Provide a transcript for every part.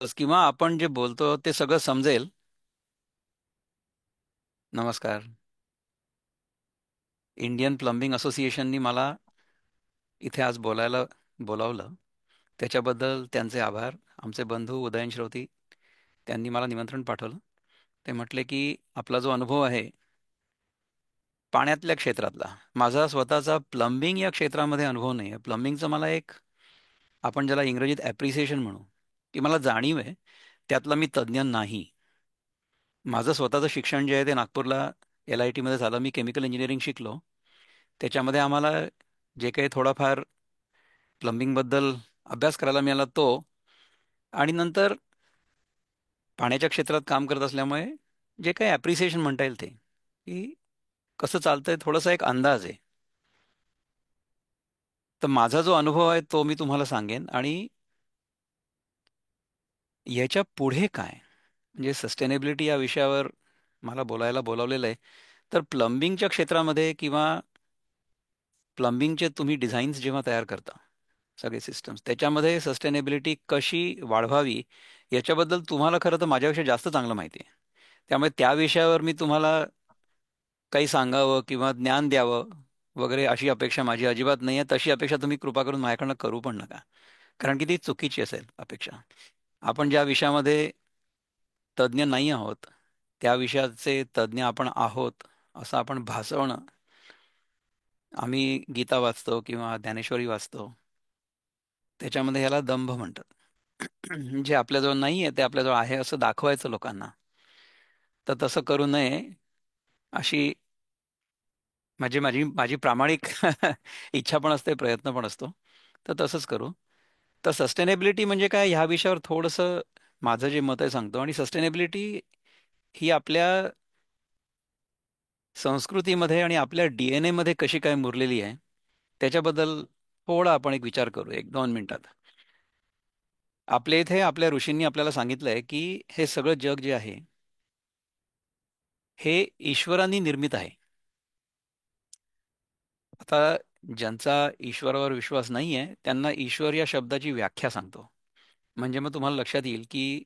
किंवा आपण जे बोलतो ते सगळं समजेल. नमस्कार. इंडियन प्लंबिंग असोसिएशननी मला इथे आज बोलायला बोलावलं. त्याच्याबद्दल त्यांचे आभार. आमचे बंधू उदयन श्रोती त्यांनी मला निमंत्रण पाठवलं. ते म्हटले की आपला जो अनुभव आहे पाण्यातल्या क्षेत्रातला, माझा स्वतःचा प्लंबिंग या क्षेत्रामध्ये अनुभव नाही आहे. प्लंबिंगचं मला एक, आपण ज्याला इंग्रजीत ॲप्रिसिएशन म्हणू, की मला जाणीव आहे. त्यातला मी तज्ज्ञ नाही. माझं स्वतःचं शिक्षण जे आहे ते नागपूरला LIT मध्ये झालं. मी केमिकल इंजिनिअरिंग शिकलो. त्याच्यामध्ये आम्हाला जे काही थोडाफार प्लंबिंगबद्दल अभ्यास करायला मिळाला तो, आणि नंतर पाण्याच्या क्षेत्रात काम करत असल्यामुळे जे काही ॲप्रिसिएशन म्हणता येईल ते, की कसं चालतंय थोडासा एक अंदाज आहे. तर माझा जो अनुभव आहे तो मी तुम्हाला सांगेन, आणि याच्या पुढे काय, म्हणजे सस्टेनेबिलिटी या विषयावर मला बोलायला बोलावलेलं आहे. तर प्लंबिंगच्या क्षेत्रामध्ये किंवा प्लंबिंगचे तुम्ही डिझाईन्स जेव्हा तयार करता, सगळे सिस्टम्स त्याच्यामध्ये सस्टेनेबिलिटी कशी वाढवावी याच्याबद्दल तुम्हाला खरं तर माझ्यापेक्षा जास्त चांगलं माहिती आहे. त्यामुळे त्या विषयावर मी तुम्हाला काही सांगावं किंवा ज्ञान द्यावं वगैरे अशी अपेक्षा माझी अजिबात नाही आहे. तशी अपेक्षा तुम्ही कृपा करून माझ्याकडनं करू पण नका, कारण की ती चुकीची असेल अपेक्षा. आपण ज्या विषयामध्ये तज्ज्ञ नाही आहोत त्या विषयाचे तज्ज्ञ आपण आहोत असं आपण भासवणं. आम्ही गीता वाचतो किंवा ज्ञानेश्वरी वाचतो, त्याच्यामध्ये ह्याला दंभ म्हणतात. जे आपल्याजवळ नाही आहे ते आपल्याजवळ आहे असं दाखवायचं लोकांना. तर तसं करू नये अशी माझी माझी माझी प्रामाणिक इच्छा पण असते, प्रयत्न पण असतो. तर तसंच करू. तर सस्टेनेबिलिटी म्हणजे काय ह्या विषयावर थोडंसं माझं जे मत आहे सांगतो. आणि सस्टेनेबिलिटी ही आपल्या संस्कृतीमध्ये आणि आपल्या DNA मध्ये कशी काय मुरलेली आहे त्याच्याबद्दल थोडा आपण एक विचार करू, 1-2 मिनिटात. आपल्या इथे आपल्या ऋषींनी आपल्याला सांगितलंय की हे सगळं जग जे आहे हे ईश्वरांनी निर्मित आहे. आता ज्यांचा ईश्वरावर विश्वास नाही आहे त्यांना ईश्वर या शब्दाची व्याख्या सांगतो. म्हणजे मग तुम्हाला लक्षात येईल की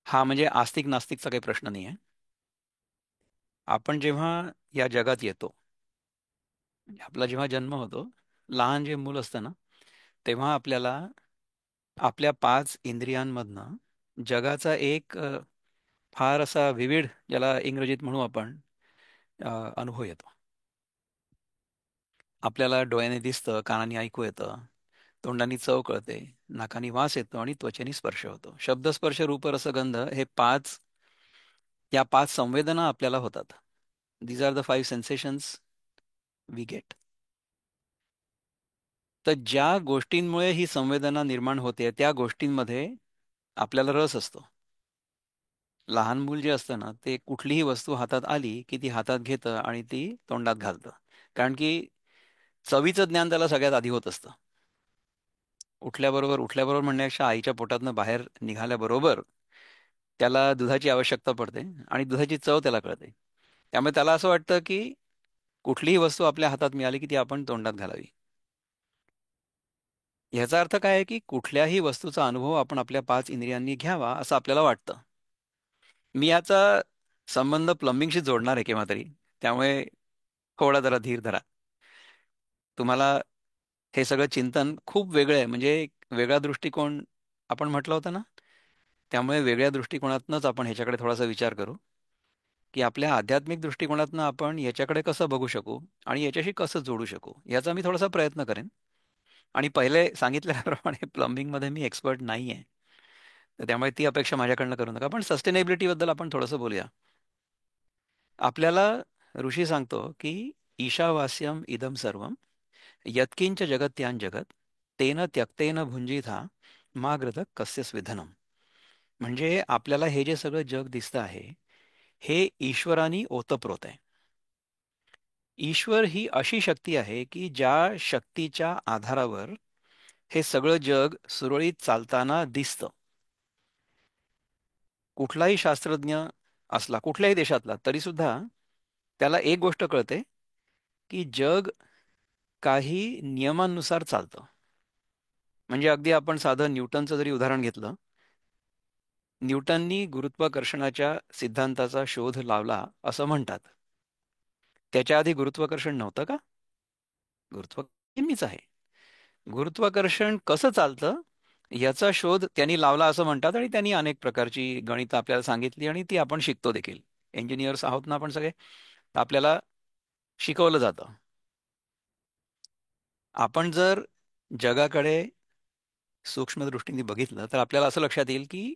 हा म्हणजे आस्तिक नास्तिकचा काही प्रश्न नाही आहे. आपण जेव्हा या जगात येतो, म्हणजे आपला जेव्हा जन्म होतो, लहान जे मूल असतं ना, तेव्हा आपल्याला आपल्या 5 इंद्रियांमधनं जगाचा एक फार असा विविड, ज्याला इंग्रजीत म्हणू आपण, अनुभव येतो. आपल्याला डोळ्याने दिसतं, कानाने ऐकू येतं, तोंडाने चव कळते, नाकाने वास येतो आणि त्वचेने स्पर्श होतो. शब्द, स्पर्श, रूप, रस, गंध हे पाच, या 5 संवेदना आपल्याला होतात. These are the 5 sensations we get. तर ज्या गोष्टींमुळे ही संवेदना निर्माण होते त्या गोष्टींमध्ये आपल्याला रस असतो. लहान मूल जे असतं ना ते कुठलीही वस्तू हातात आली की ती हातात घेतं आणि ती तोंडात घालतं. कारण की चवीचं ज्ञान त्याला सगळ्यात आधी होत असतं. उठल्याबरोबर म्हणण्यापेक्षा आईच्या पोटातनं बाहेर निघाल्याबरोबर त्याला दुधाची आवश्यकता पडते आणि दुधाची चव त्याला कळते. त्यामुळे त्याला असं वाटतं की कुठलीही वस्तू आपल्या हातात मिळाली की ती आपण तोंडात घालावी. ह्याचा अर्थ काय आहे की कुठल्याही वस्तूचा अनुभव आपण आपल्या 5 इंद्रियांनी घ्यावा असं आपल्याला वाटतं. मी याचा संबंध प्लंबिंगशी जोडणार आहे केव्हा तरी. त्यामुळे थोडा जरा धीर धरा. तुम्हाला हे सगळं चिंतन खूप वेगळं आहे, म्हणजे एक वेगळा दृष्टिकोन आपण म्हटलं होतं ना. त्यामुळे वेगळ्या दृष्टिकोनातनच आपण ह्याच्याकडे थोडासा विचार करू, की आपल्या आध्यात्मिक दृष्टिकोनातनं आपण याच्याकडे कसं बघू शकू आणि याच्याशी कसं जोडू शकू, याचा मी थोडासा प्रयत्न करेन. आणि पहिले सांगितल्याप्रमाणे प्लंबिंगमध्ये मी एक्सपर्ट नाही आहे, तर त्यामुळे ती अपेक्षा माझ्याकडनं करू नका. पण सस्टेनेबिलिटीबद्दल आपण थोडंसं बोलूया. आपल्याला ऋषी सांगतो की ईशावास्यम इदम सर्वम यत्किंच जगत्यान जगत तेन त्यक्तेन भुंजिथा माग्रत कस्य स्विधनम. म्हणजे आपल्याला हे जे सगळं जग दिसतं आहे हे ईश्वरानी ओतप्रोत आहे. ईश्वर ही अशी शक्ती आहे की ज्या शक्तीच्या आधारावर हे सगळं जग सुरळीत चालताना दिसतं. कुठलाही शास्त्रज्ञ असला कुठल्याही देशातला तरी सुद्धा त्याला एक गोष्ट कळते की जग काही नियमांनुसार चालतं. म्हणजे अगदी आपण साधं न्यूटनचं जरी उदाहरण घेतलं, न्यूटननी गुरुत्वाकर्षणाच्या सिद्धांताचा शोध लावला असं म्हणतात. त्याच्या आधी गुरुत्वाकर्षण नव्हतं का? गुरुत्वाकर्षण नेहमीच आहे. गुरुत्वाकर्षण कसं चालतं याचा शोध त्यांनी लावला असं म्हणतात, आणि त्यांनी अनेक प्रकारची गणितं आपल्याला सांगितली आणि ती आपण शिकतो देखील. इंजिनियर्स आहोत ना आपण सगळे, तर आपल्याला शिकवलं जातं. आपण जर जगाकडे सूक्ष्म दृष्टीने बघितलं तर आपल्याला असं लक्षात येईल की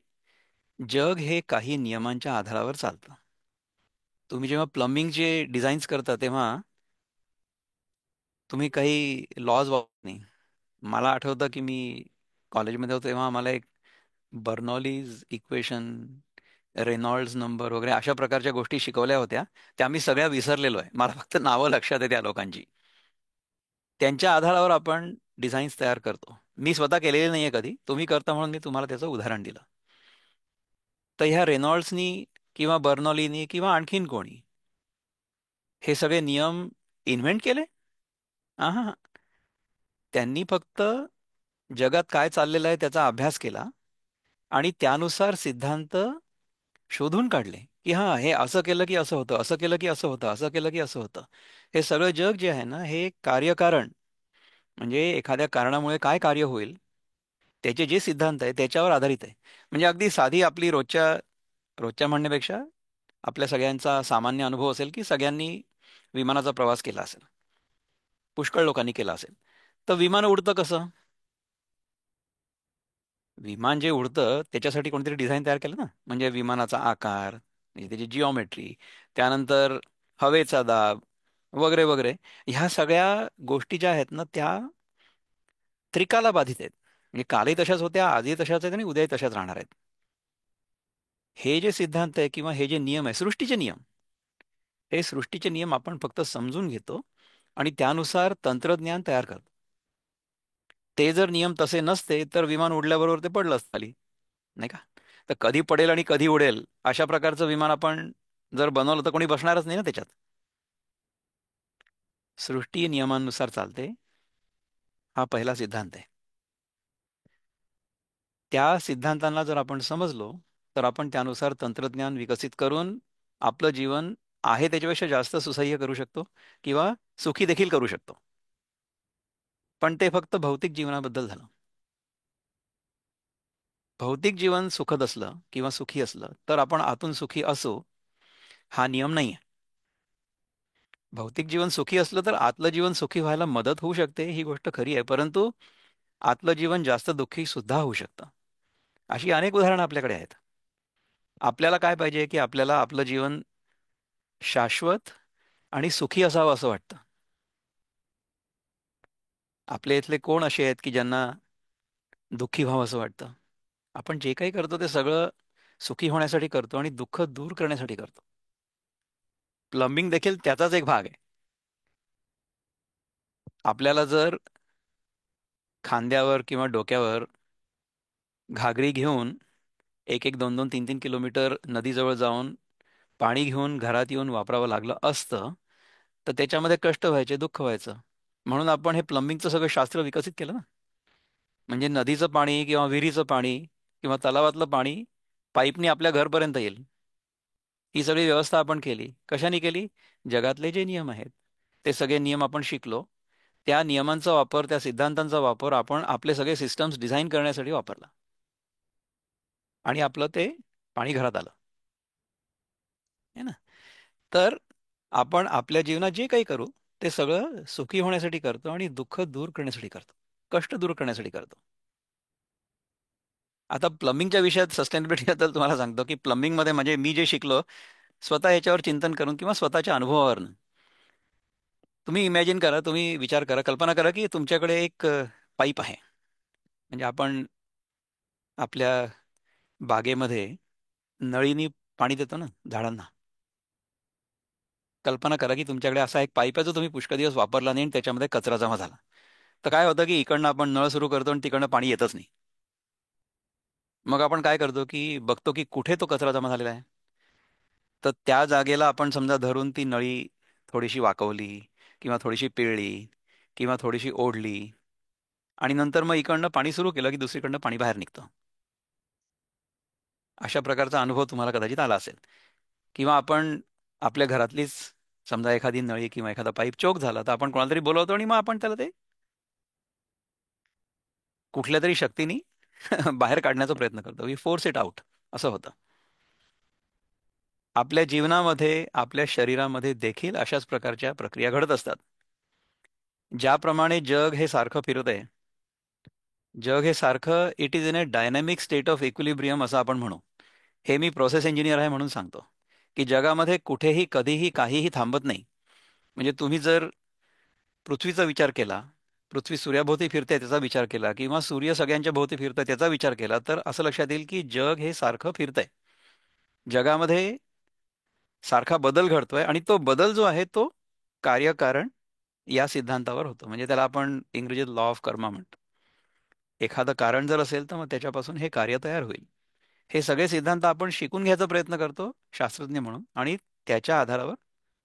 जग हे काही नियमांच्या आधारावर चालतं. तुम्ही जेव्हा प्लंबिंगचे डिझाईन्स करता तेव्हा तुम्ही काही लॉज वापरत नाही. मला आठवतं की मी कॉलेजमध्ये होतो तेव्हा आम्हाला एक बर्नॉलीज इक्वेशन, रेनॉल्ड्स नंबर वगैरे अशा प्रकारच्या गोष्टी शिकवल्या होत्या. त्या मी सगळ्या विसरलेलो आहे. मला फक्त नावं लक्षात आहे त्या लोकांची. त्यांच्या आधारावर आपण डिझाईन्स तयार करतो. मी स्वतः केलेले नाहीये कधी, तुम्ही करता म्हणून मी तुम्हाला त्याचं उदाहरण दिलं. तर ह्या रेनॉल्ड्सनी किंवा बर्नॉलीनी किंवा आणखीन कोणी हे सगळे नियम इन्व्हेंट केले? हा, त्यांनी फक्त जगात काय चाललेलं आहे त्याचा अभ्यास केला आणि त्यानुसार सिद्धांत शोधून काढले की हा हे असं केलं की असं होतं, असं केलं की असं होतं, असं केलं की असं होतं. हे सगळं जग जे आहे ना हे कार्यकारण, म्हणजे एखाद्या कारणामुळे काय कार्य होईल त्याचे जे सिद्धांत आहे त्याच्यावर आधारित आहे. म्हणजे अगदी साधी आपली रोजच्या रोजच्या म्हणण्यापेक्षा आपल्या सगळ्यांचा सामान्य अनुभव असेल की सगळ्यांनी विमानाचा प्रवास केला असेल, पुष्कळ लोकांनी केला असेल. तर विमान उडतं कसं? विमान जे उडतं त्याच्यासाठी कोणतरी डिझाईन तयार केलं ना, म्हणजे विमानाचा आकार, म्हणजे त्याची जिओमेट्री, त्यानंतर हवेचा दाब वगैरे वगैरे, ह्या सगळ्या गोष्टी ज्या आहेत ना त्या त्रिकाला बाधित आहेत. म्हणजे कालही तशाच होत्या, आजही तशाच आहेत आणि उद्याही तशाच राहणार आहेत. हे जे सिद्धांत आहे किंवा हे जे नियम आहे, सृष्टीचे नियम, हे सृष्टीचे नियम आपण फक्त समजून घेतो आणि त्यानुसार तंत्रज्ञान तयार करतो. ते जर नियम तसे नसते तर विमान उडल्याबरोबर ते पडलं असतं खाली, नाही का? तर कधी पडेल आणि कधी उडेल अशा प्रकारचं विमान आपण जर बनवलं तर कोणी बसणारच नाही ना त्याच्यात. सृष्टी नियमांनुसार चालते, हा पहिला सिद्धांत आहे. त्या सिद्धांतांना जर आपण समजलो तर आपण त्यानुसार तंत्रज्ञान विकसित करून आपलं जीवन आहे त्याच्यापेक्षा जास्त सुसह्य करू शकतो किंवा सुखी देखील करू शकतो. पण ते फक्त भौतिक जीवनाबद्दल झालं. भौतिक जीवन सुखद असलं किंवा सुखी असलं तर आपण आतून सुखी असू हा नियम नाही. भौतिक जीवन सुखी असलं तर आतलं जीवन सुखी व्हायला मदत होऊ शकते, ही गोष्ट खरी आहे. परंतु आतलं जीवन जास्त दुःखी सुद्धा होऊ शकतं. अशी अनेक उदाहरणं आपल्याकडे आहेत. आपल्याला काय पाहिजे की आपल्याला आपलं जीवन शाश्वत आणि सुखी असावं असं वाटतं. आपल्या इथले कोण असे आहेत की ज्यांना दुःखी व्हावं असं वाटतं? आपण जे काही करतो ते सगळं सुखी होण्यासाठी करतो आणि दुःख दूर करण्यासाठी करतो. प्लंबिंग देखील त्याचाच एक भाग आहे. आपल्याला जर खांद्यावर किंवा डोक्यावर घागरी घेऊन एक एक दोन दोन तीन तीन किलोमीटर नदीजवळ जाऊन पाणी घेऊन घरात येऊन वापरावं लागलं असतं तर त्याच्यामध्ये कष्ट व्हायचे, दुःख व्हायचं. म्हणून आपण हे प्लंबिंगचं सगळं शास्त्र विकसित केलं ना. म्हणजे नदीचं पाणी किंवा विहिरीचं पाणी किंवा तलावातलं पाणी पाईपने आपल्या घरपर्यंत येईल. ही सगळी व्यवस्था आपण केली. कशाने केली? जगातले जे नियम आहेत ते सगळे नियम आपण शिकलो. त्या नियमांचा वापर, त्या सिद्धांतांचा वापर आपण आपले सगळे सिस्टम्स डिझाईन करण्यासाठी वापरला आणि आपलं ते पाणी घरात आलं, है ना? तर आपण आपल्या जीवनात जे काही करू ते सगळं सुखी होण्यासाठी करतो आणि दुःख दूर करण्यासाठी करतो, कष्ट दूर करण्यासाठी करतो. आता प्लंबिंगच्या विषयात सस्टेनेबिलिटी बद्दल तुम्हाला सांगतो की प्लंबिंगमध्ये म्हणजे मी जे शिकलो स्वतः याच्यावर चिंतन करून किंवा स्वतःच्या अनुभवावरून. तुम्ही इमॅजिन करा, तुम्ही विचार करा, कल्पना करा की तुमच्याकडे एक पाईप आहे. म्हणजे आपण आपल्या बागेमध्ये नळीनी पाणी देतो ना झाडांना. कल्पना करा की तुमच्याकडे असा एक पाईप आहे जो तुम्ही पुष्कळ दिवस वापरला नाही आणि त्याच्यामध्ये कचरा जमा झाला. तर काय होतं की इकडनं आपण नळ सुरू करतो आणि तिकडनं पाणी येतच नाही. मग आपण काय करतो की बघतो की कुठे तो कचरा जमा झालेला आहे. तर त्या जागेला आपण समजा धरून ती नळी थोडीशी वाकवली किंवा थोडीशी पिळली किंवा थोडीशी ओढली आणि नंतर मग इकडनं पाणी सुरू केलं की दुसरीकडनं पाणी बाहेर निघतं. अशा प्रकारचा अनुभव तुम्हाला कदाचित आला असेल. किंवा आपण आपल्या घरातलीच समजा एखादी नळी किंवा एखादा पाईप चोक झाला तर आपण कोणाला तरी बोलवतो आणि मग आपण त्याला ते कुठल्या तरी शक्तीने बाहेर काढण्याचा प्रयत्न करतो. वी फोर्स इट आउट असं होतं. आपल्या जीवनामध्ये आपल्या शरीरामध्ये देखील अशाच प्रकारच्या प्रक्रिया घडत असतात. ज्याप्रमाणे जग हे सारखं फिरत आहे, जग हे सारखं it is in a dynamic state of equilibrium असं आपण म्हणू. हे मी प्रोसेस इंजिनियर आहे म्हणून सांगतो की जगामध्ये कुठेही कधीही काहीही थांबत नाही. म्हणजे तुम्ही जर पृथ्वीचा विचार केला, पृथ्वी सूर्याभोवती फिरते त्याचा विचार केला किंवा सूर्य सगळ्यांच्या भोवती फिरतोय त्याचा विचार केला तर असं लक्षात येईल की जग हे सारखं फिरतंय. जगामध्ये सारखा बदल घडतोय आणि तो बदल जो आहे तो कार्यकारण या सिद्धांतावर होतो. म्हणजे त्याला आपण इंग्रजीत लॉ ऑफ कर्मा म्हणतो. एखादं कारण जर असेल तर मग त्याच्यापासून हे कार्य तयार होईल. हे सगळे सिद्धांत आपण शिकून घ्यायचा प्रयत्न करतो शास्त्रज्ञ म्हणून आणि त्याच्या आधारावर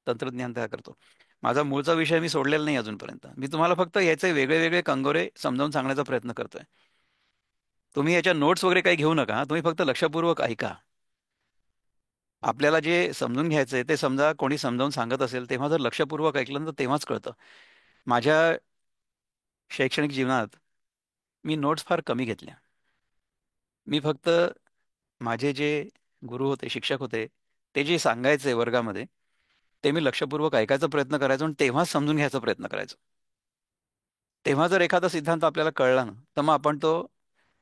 तंत्रज्ञान तयार करतो. माझा मूळचा विषय मी सोडलेला नाही अजूनपर्यंत. मी तुम्हाला फक्त याचे वेगळे वेगळे कंगोरे समजावून सांगण्याचा प्रयत्न करतोय. तुम्ही याच्या नोट्स वगैरे काही घेऊ नका. तुम्ही फक्त लक्षपूर्वक ऐका. आपल्याला जे समजून घ्यायचंय ते समजा कोणी समजावून सांगत असेल तेव्हा जर लक्षपूर्वक ऐकलं ना तर तेव्हाच कळतं. माझ्या शैक्षणिक जीवनात मी नोट्स फार कमी घेतल्या. मी फक्त माझे जे गुरु होते, शिक्षक होते, ते जे सांगायचे वर्गामध्ये ते मी लक्षपूर्वक ऐकायचा प्रयत्न करायचो आणि तेव्हाच समजून घ्यायचा प्रयत्न करायचो. तेव्हा जर एखादा सिद्धांत आपल्याला कळला ना तर मग आपण तो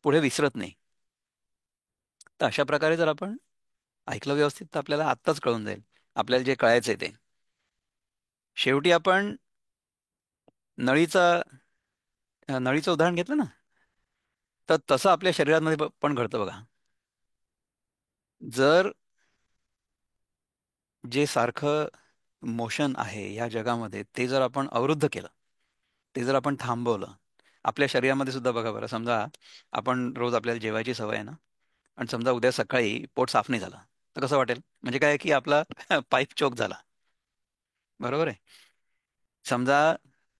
पुढे विसरत नाही. तर अशा प्रकारे जर आपण ऐकलं व्यवस्थित तर आपल्याला आत्ताच कळून जाईल आपल्याला जे कळायचंय ते. शेवटी आपण नळीचा नळीचं उदाहरण घेतलं ना, तर तसं आपल्या शरीरामध्ये पण घडतं बघा. जर जे सारखं मोशन आहे या जगामध्ये ते जर आपण अवरुद्ध केलं, ते जर आपण थांबवलं, आपल्या शरीरामध्ये सुद्धा बघा बरं, समजा आपण रोज आपल्याला जेवायची सवय आहे ना, आणि समजा उद्या सकाळी पोट साफ नाही झालं तर कसं वाटेल? म्हणजे काय की आपला पाईप चोक झाला. बरोबर आहे. समजा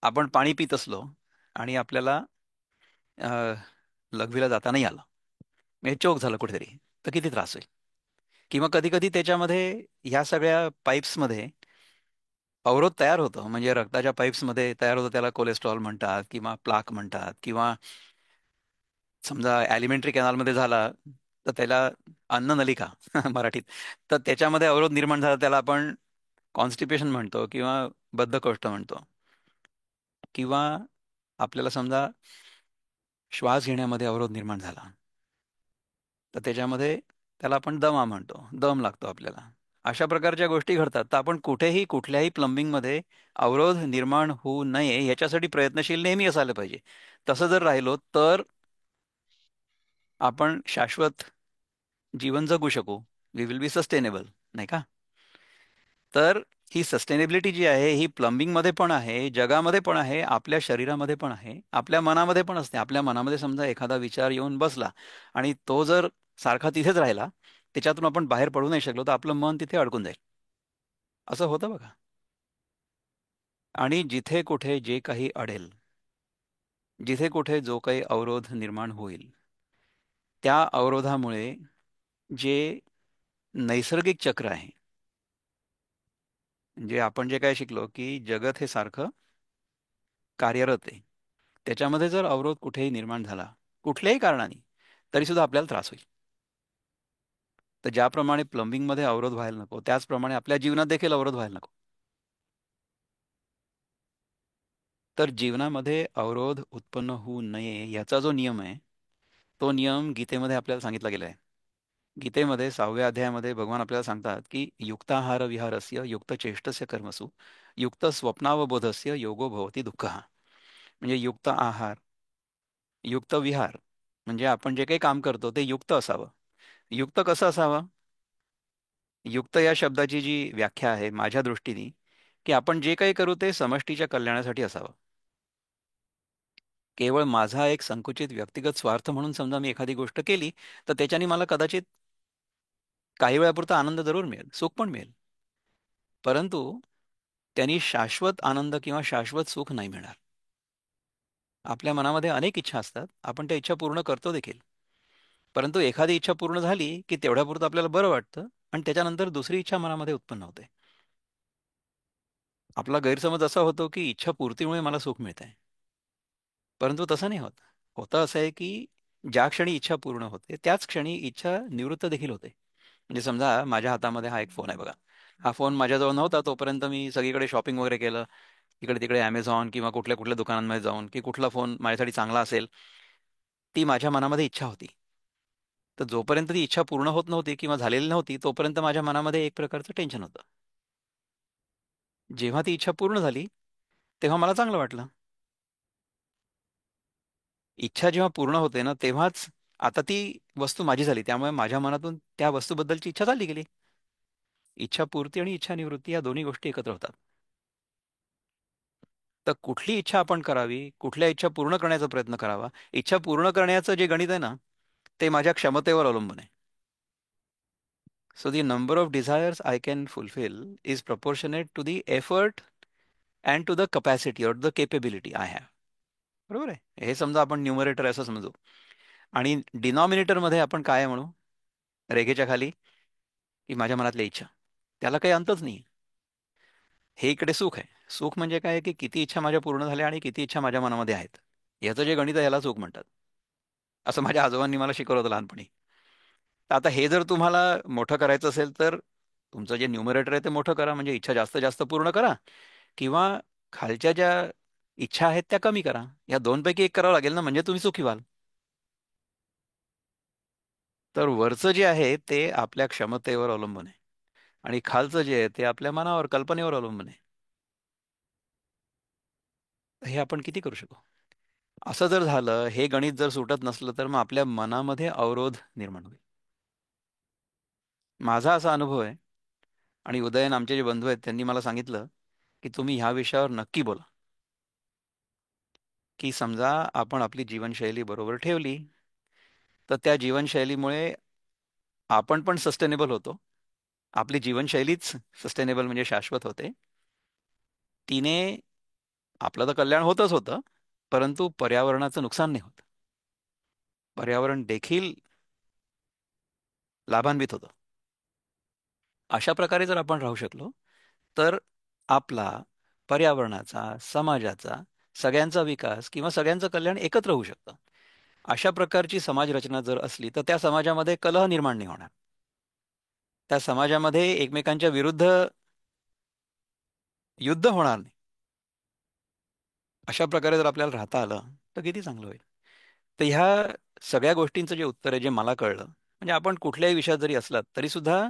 आपण पाणी पित असलो आणि आपल्याला अ, लघवीला जाता नाही आलं, म्हणजे चोक झालं कुठेतरी, तर किती त्रास होईल. किंवा कधी कधी त्याच्यामध्ये ह्या सगळ्या पाईप्समध्ये अवरोध तयार होतो. म्हणजे रक्ताच्या पाईप्समध्ये तयार होतं, त्याला कोलेस्ट्रॉल म्हणतात किंवा प्लाक म्हणतात. किंवा समजा ॲलिमेंटरी कॅनलमध्ये झाला तर त्याला अन्ननलिका मराठीत, तर त्याच्यामध्ये अवरोध निर्माण झाला त्याला आपण कॉन्स्टिपेशन म्हणतो किंवा बद्धकोष्ठ म्हणतो. किंवा आपल्याला समजा श्वास घेण्यामध्ये अवरोध निर्माण झाला तर त्याच्यामध्ये त्याला आपण दमा म्हणतो, दम लागतो आपल्याला. अशा प्रकारच्या गोष्टी घडतात. तर आपण कुठेही कुठल्याही प्लंबिंगमध्ये अवरोध निर्माण होऊ नये याच्यासाठी प्रयत्नशील नेहमी असायला पाहिजे. तसं जर राहिलो तर आपण शाश्वत जीवन जगू शकू. वी विल बी सस्टेनेबल, नाही का? तर ही सस्टेनेबिलिटी जी आहे ही प्लंबिंगमध्ये पण आहे, जगामध्ये पण आहे, आपल्या शरीरामध्ये पण आहे, आपल्या मनामध्ये पण असते. आपल्या मनामध्ये समजा एखादा विचार येऊन बसला आणि तो जर सारखा तिथेच राहिला, त्याच्यातून आपण बाहेर पडू नाही शकलो तर आपलं मन तिथे अडकून जाईल. असं होतं बघा. आणि जिथे कुठे जे काही अडेल, जिथे कुठे जो काही अवरोध निर्माण होईल, त्या अवरोधामुळे जे नैसर्गिक चक्र आहे, म्हणजे आपण जे काय शिकलो की जगत हे सारखं कार्यरत आहे, त्याच्यामध्ये जर अवरोध कुठेही निर्माण झाला कुठल्याही कारणाने तरी सुद्धा आपल्याला त्रास होईल. तर ज्याप्रमाणे प्लंबिंगमध्ये अवरोध व्हायला नको त्याचप्रमाणे आपल्या जीवनात देखील अवरोध व्हायला नको. तर जीवनामध्ये अवरोध उत्पन्न होऊ नये याचा जो नियम आहे तो नियम गीतेमध्ये आपल्याला सांगितला गेला आहे. गीतेमध्ये 6व्या अध्यायामध्ये भगवान आपल्याला सांगतात की युक्ताहार विहारस्य युक्त चेष्टस्य कर्मसु युक्त स्वप्नावबोधस्य योगो भवती दुःखः. म्हणजे युक्त आहार, युक्त विहार, म्हणजे आपण जे काही काम करतो ते युक्त असावं. युक्त कसं असावं? युक्त या शब्दाची जी व्याख्या आहे माझ्या दृष्टीने, की आपण जे काही करू ते समष्टीच्या कल्याणासाठी असावं. केवळ माझा एक संकुचित व्यक्तिगत स्वार्थ म्हणून समजा मी एखादी गोष्ट केली तर त्याच्याने मला कदाचित काही वेळापुरता आनंद जरूर मिळेल, सुख पण मिळेल, परंतु त्यांनी शाश्वत आनंद किंवा शाश्वत सुख नाही मिळणार. आपल्या मनामध्ये अनेक इच्छा असतात, आपण त्या इच्छा पूर्ण करतो देखील. परंतु एखादी इच्छा पूर्ण झाली की तेवढ्यापुरतं आपल्याला बरं वाटतं आणि त्याच्यानंतर दुसरी इच्छा मनामध्ये उत्पन्न होते. आपला गैरसमज असा होतो की इच्छा पूर्तीमुळे मला सुख मिळतंय. परंतु तसं नाही होत. होतं असं आहे की ज्या क्षणी इच्छा पूर्ण होते त्याच क्षणी इच्छा निवृत्त देखील होते. म्हणजे समजा माझ्या हातामध्ये हा एक फोन आहे बघा. हा फोन माझ्याजवळ नव्हता तोपर्यंत मी सगळीकडे शॉपिंग वगैरे केलं. इकडे तिकडे Amazon किंवा कुठल्या कुठल्या दुकानांमध्ये जाऊन की कुठला फोन माझ्यासाठी चांगला असेल, ती माझ्या मनामध्ये इच्छा होती. तर जोपर्यंत ती इच्छा पूर्ण होत नव्हती किंवा झालेली नव्हती तोपर्यंत माझ्या मनामध्ये एक प्रकारचं टेन्शन होतं. जेव्हा ती इच्छा पूर्ण झाली तेव्हा मला चांगलं वाटलं. इच्छा जेव्हा पूर्ण होते ना तेव्हाच आता ती वस्तू माझी झाली, त्यामुळे माझ्या मनातून त्या वस्तूबद्दलची इच्छा चालली गेली. इच्छा पूर्ती आणि इच्छा निवृत्ती या दोन्ही गोष्टी एकत्र होतात. तर कुठली इच्छा आपण करावी, कुठल्या इच्छा पूर्ण करण्याचा प्रयत्न करावा, इच्छा पूर्ण करण्याचं जे गणित आहे ना, ते माझ्या क्षमतेवर अवलंबून आहे. So the number of desires I can fulfil is proportionate to the effort and to the capacity or the capability I have. बरोबर आहे. हे समजा आपण न्यूमरेटर असं समजू आणि डिनॉमिनेटर मध्ये आपण काय म्हणू, रेघेच्या खाली, की माझ्या मनातल्या इच्छा. त्याला काही अंतच नाही. हे इकडे सुख आहे. सुख म्हणजे काय की किती इच्छा माझ्या पूर्ण झाल्या आणि किती इच्छा माझ्या मनामध्ये आहेत. याचं जे गणित आहे याला सुख म्हणतात. असं माझ्या आजोबांनी मला शिकवलं होतं लहानपणी. तर आता हे जर तुम्हाला मोठं करायचं असेल तर तुमचं जे न्यूमरेटर आहे ते मोठं करा, म्हणजे इच्छा जास्त जास्त पूर्ण करा, किंवा खालच्या ज्या इच्छा आहेत त्या कमी करा. या दोनपैकी एक करावं लागेल ना, म्हणजे तुम्ही सुखी व्हाल. तर वरचं जे आहे ते आपल्या क्षमतेवर अवलंबून आहे आणि खालचं जे आहे ते आपल्या मनावर, कल्पनेवर अवलंबून आहे. हे आपण किती करू शकू. असं जर झालं, हे गणित जर सुटत नसलं, तर मग आपल्या मनामध्ये अवरोध निर्माण होईल. माझा असा अनुभव आहे आणि उदयन आमचे जे बंधू आहेत त्यांनी मला सांगितलं की तुम्ही ह्या विषयावर नक्की बोला. की समजा आपण आपली जीवनशैली बरोबर ठेवली तर त्या जीवनशैलीमुळे आपण पण सस्टेनेबल होतो. आपली जीवनशैलीच सस्टेनेबल म्हणजे शाश्वत होते. तिने आपलं तर कल्याण होतच होतं, परंतु पर्यावरणाचं नुकसान नाही होत. पर्यावरण देखील लाभान्वित होतं. अशा प्रकारे जर आपण राहू शकलो तर आपला, पर्यावरणाचा, समाजाचा, सगळ्यांचा विकास किंवा सगळ्यांचं कल्याण एकत्र होऊ शकतं. अशा प्रकारची समाज रचना जर असली तर त्या समाजामध्ये कलह निर्माण नाही होणार. त्या समाजामध्ये एकमेकांच्या विरुद्ध युद्ध होणार नाही. अशा प्रकारे जर आपल्याला राहता आलं तर किती चांगलं होईल. तर ह्या सगळ्या गोष्टींचं जे उत्तर आहे जे मला कळलं, म्हणजे आपण कुठल्याही विषयात जरी असलात तरी सुद्धा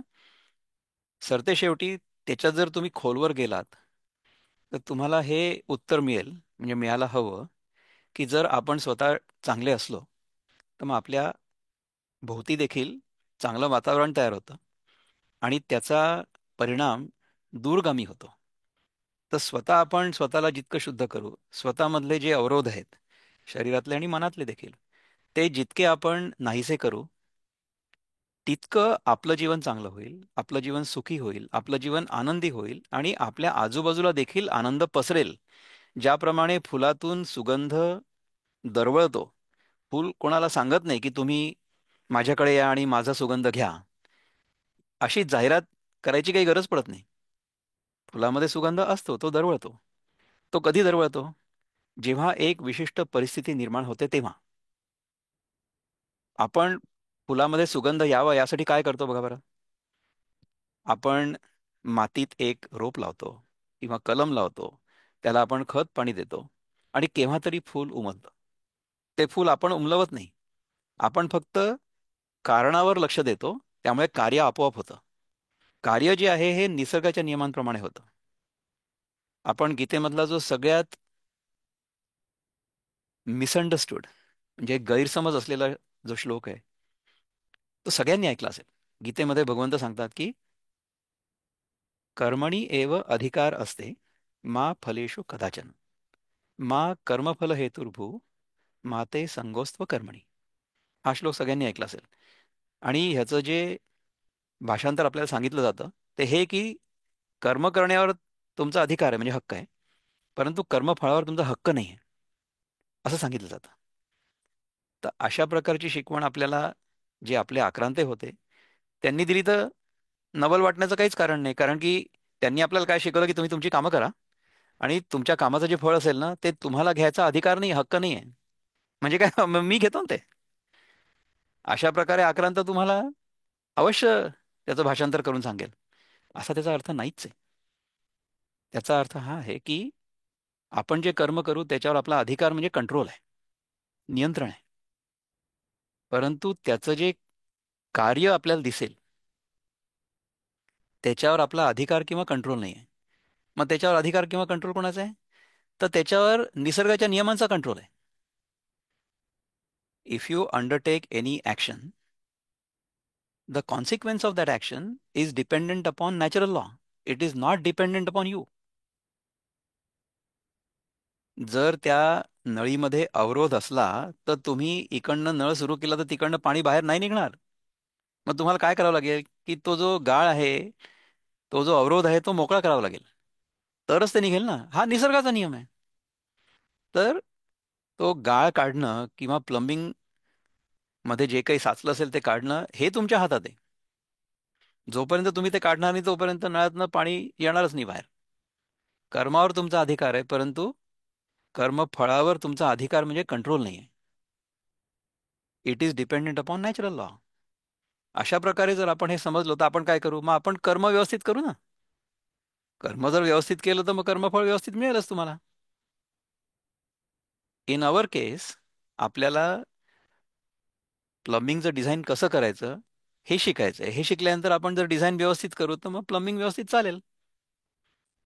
सरतेशेवटी त्याच्यात जर तुम्ही खोलवर गेलात तर तुम्हाला हे उत्तर मिळेल, म्हणजे मिळायला हवं, की जर आपण स्वतः चांगले असलो तर मग आपल्या भोवती देखील चांगलं वातावरण तयार होतं आणि त्याचा परिणाम दूरगामी होतो. तर स्वतः आपण स्वतःला जितकं शुद्ध करू, स्वतःमधले जे अवरोध आहेत, शरीरातले आणि मनातले देखील, ते जितके आपण नाहीसे करू, तितकं आपलं जीवन चांगलं होईल, आपलं जीवन सुखी होईल, आपलं जीवन आनंदी होईल आणि आपल्या आजूबाजूला देखील आनंद पसरेल. ज्याप्रमाणे फुलातून सुगंध दरवळतो, फूल कोणाला सांगत नाही की तुम्ही माझ्याकडे या आणि माझा सुगंध घ्या, अशी जाहिरात करायची काही गरज पडत नाही. फुलामध्ये सुगंध असतो, तो दरवळतो. तो कधी दरवळतो? जेव्हा एक विशिष्ट परिस्थिती निर्माण होते तेव्हा. आपण फुलामध्ये सुगंध यावा यासाठी काय करतो बघा बरं. आपण मातीत एक रोप लावतो किंवा कलम लावतो, त्याला आपण खत पाणी देतो आणि केव्हा तरी फूल उमलतं. ते फूल आपण उमलवत नाही, आपण फक्त कारणावर लक्ष देतो, त्यामुळे कार्य आपोआप होतं. कार्य जे आहे हे निसर्गाच्या नियमांप्रमाणे होतं. आपण गीतेमधला जो सगळ्यात मिसअंडरस्टूड म्हणजे गैरसमज असलेला जो श्लोक आहे तो सगळ्यांनी ऐकला असेल. गीतेमध्ये भगवंत सांगतात की कर्मणी एव अधिकार असते, मा फलेषु कदाचन, मा कर्मफल हेतुर्भू, मा ते संगोस्त्व कर्मणी. हा श्लोक सगळ्यांनी ऐकला असेल. आणि ह्याचं जे भाषांतर आपल्याला सांगितलं जातं ते हे की कर्म करण्यावर तुमचा अधिकार आहे म्हणजे हक्क आहे, परंतु कर्मफळावर तुमचा हक्क नाही आहे. असं सांगितलं जातं. तर अशा प्रकारची शिकवण आपल्याला जे आपले आक्रांते होते त्यांनी दिली तर नवल वाटण्याचं काहीच कारण नाही. कारण की त्यांनी आपल्याला काय शिकवलं की तुम्ही तुमची कामं करा आणि तुमच्या कामाचं जे फळ असेल ना ते तुम्हाला घ्यायचा अधिकार नाही, हक्क नाही आहे. म्हणजे काय मी घेतो ना ते. अशा प्रकारे आक्रांत तुम्हाला अवश्य त्याचं भाषांतर करून सांगेल, असा त्याचा अर्थ नाहीच आहे. त्याचा अर्थ हा आहे की आपण जे कर्म करू त्याच्यावर आपला अधिकार म्हणजे कंट्रोल आहे, नियंत्रण आहे. परंतु त्याचं जे कार्य आपल्याला दिसेल त्याच्यावर आपला अधिकार किंवा कंट्रोल नाही आहे. मग त्याच्यावर अधिकार किंवा कंट्रोल कोणाचा आहे? तर त्याच्यावर निसर्गाच्या नियमांचा कंट्रोल आहे. If you undertake any action, the consequence of that action is dependent upon natural law. It is not dependent upon you. जर त्या नळीमध्ये अवरोध असला तर तुम्ही इकडनं नळ सुरू केला तर तिकडनं पाणी बाहेर नाही निघणार. मग तुम्हाला काय करावं लागेल की तो जो गाळ आहे, तो जो अवरोध आहे तो मोकळा करावा लागेल, तरच ते निघेल ना. हा निसर्गाचा नियम आहे. तर तो गाळ काढणं किंवा प्लंबिंग मध्ये जे काही साचलं असेल ते काढणं हे तुमच्या हातात आहे. जोपर्यंत तुम्ही ते काढणार नाही तोपर्यंत नळातनं पाणी येणारच नाही बाहेर. कर्मावर तुमचा अधिकार आहे, परंतु कर्मफळावर तुमचा अधिकार म्हणजे कंट्रोल नाही आहे. It is dependent upon natural law. अशा प्रकारे जर आपण हे समजलो तर आपण काय करू? मग आपण कर्म व्यवस्थित करू ना. कर्म जर व्यवस्थित केलं तर मग कर्मफळ व्यवस्थित मिळेलच तुम्हाला. इन अवर केस आपल्याला प्लंबिंगचं डिझाईन कसं करायचं हे शिकायचं आहे. हे शिकल्यानंतर आपण जर डिझाईन व्यवस्थित करू तर मग प्लंबिंग व्यवस्थित चालेल.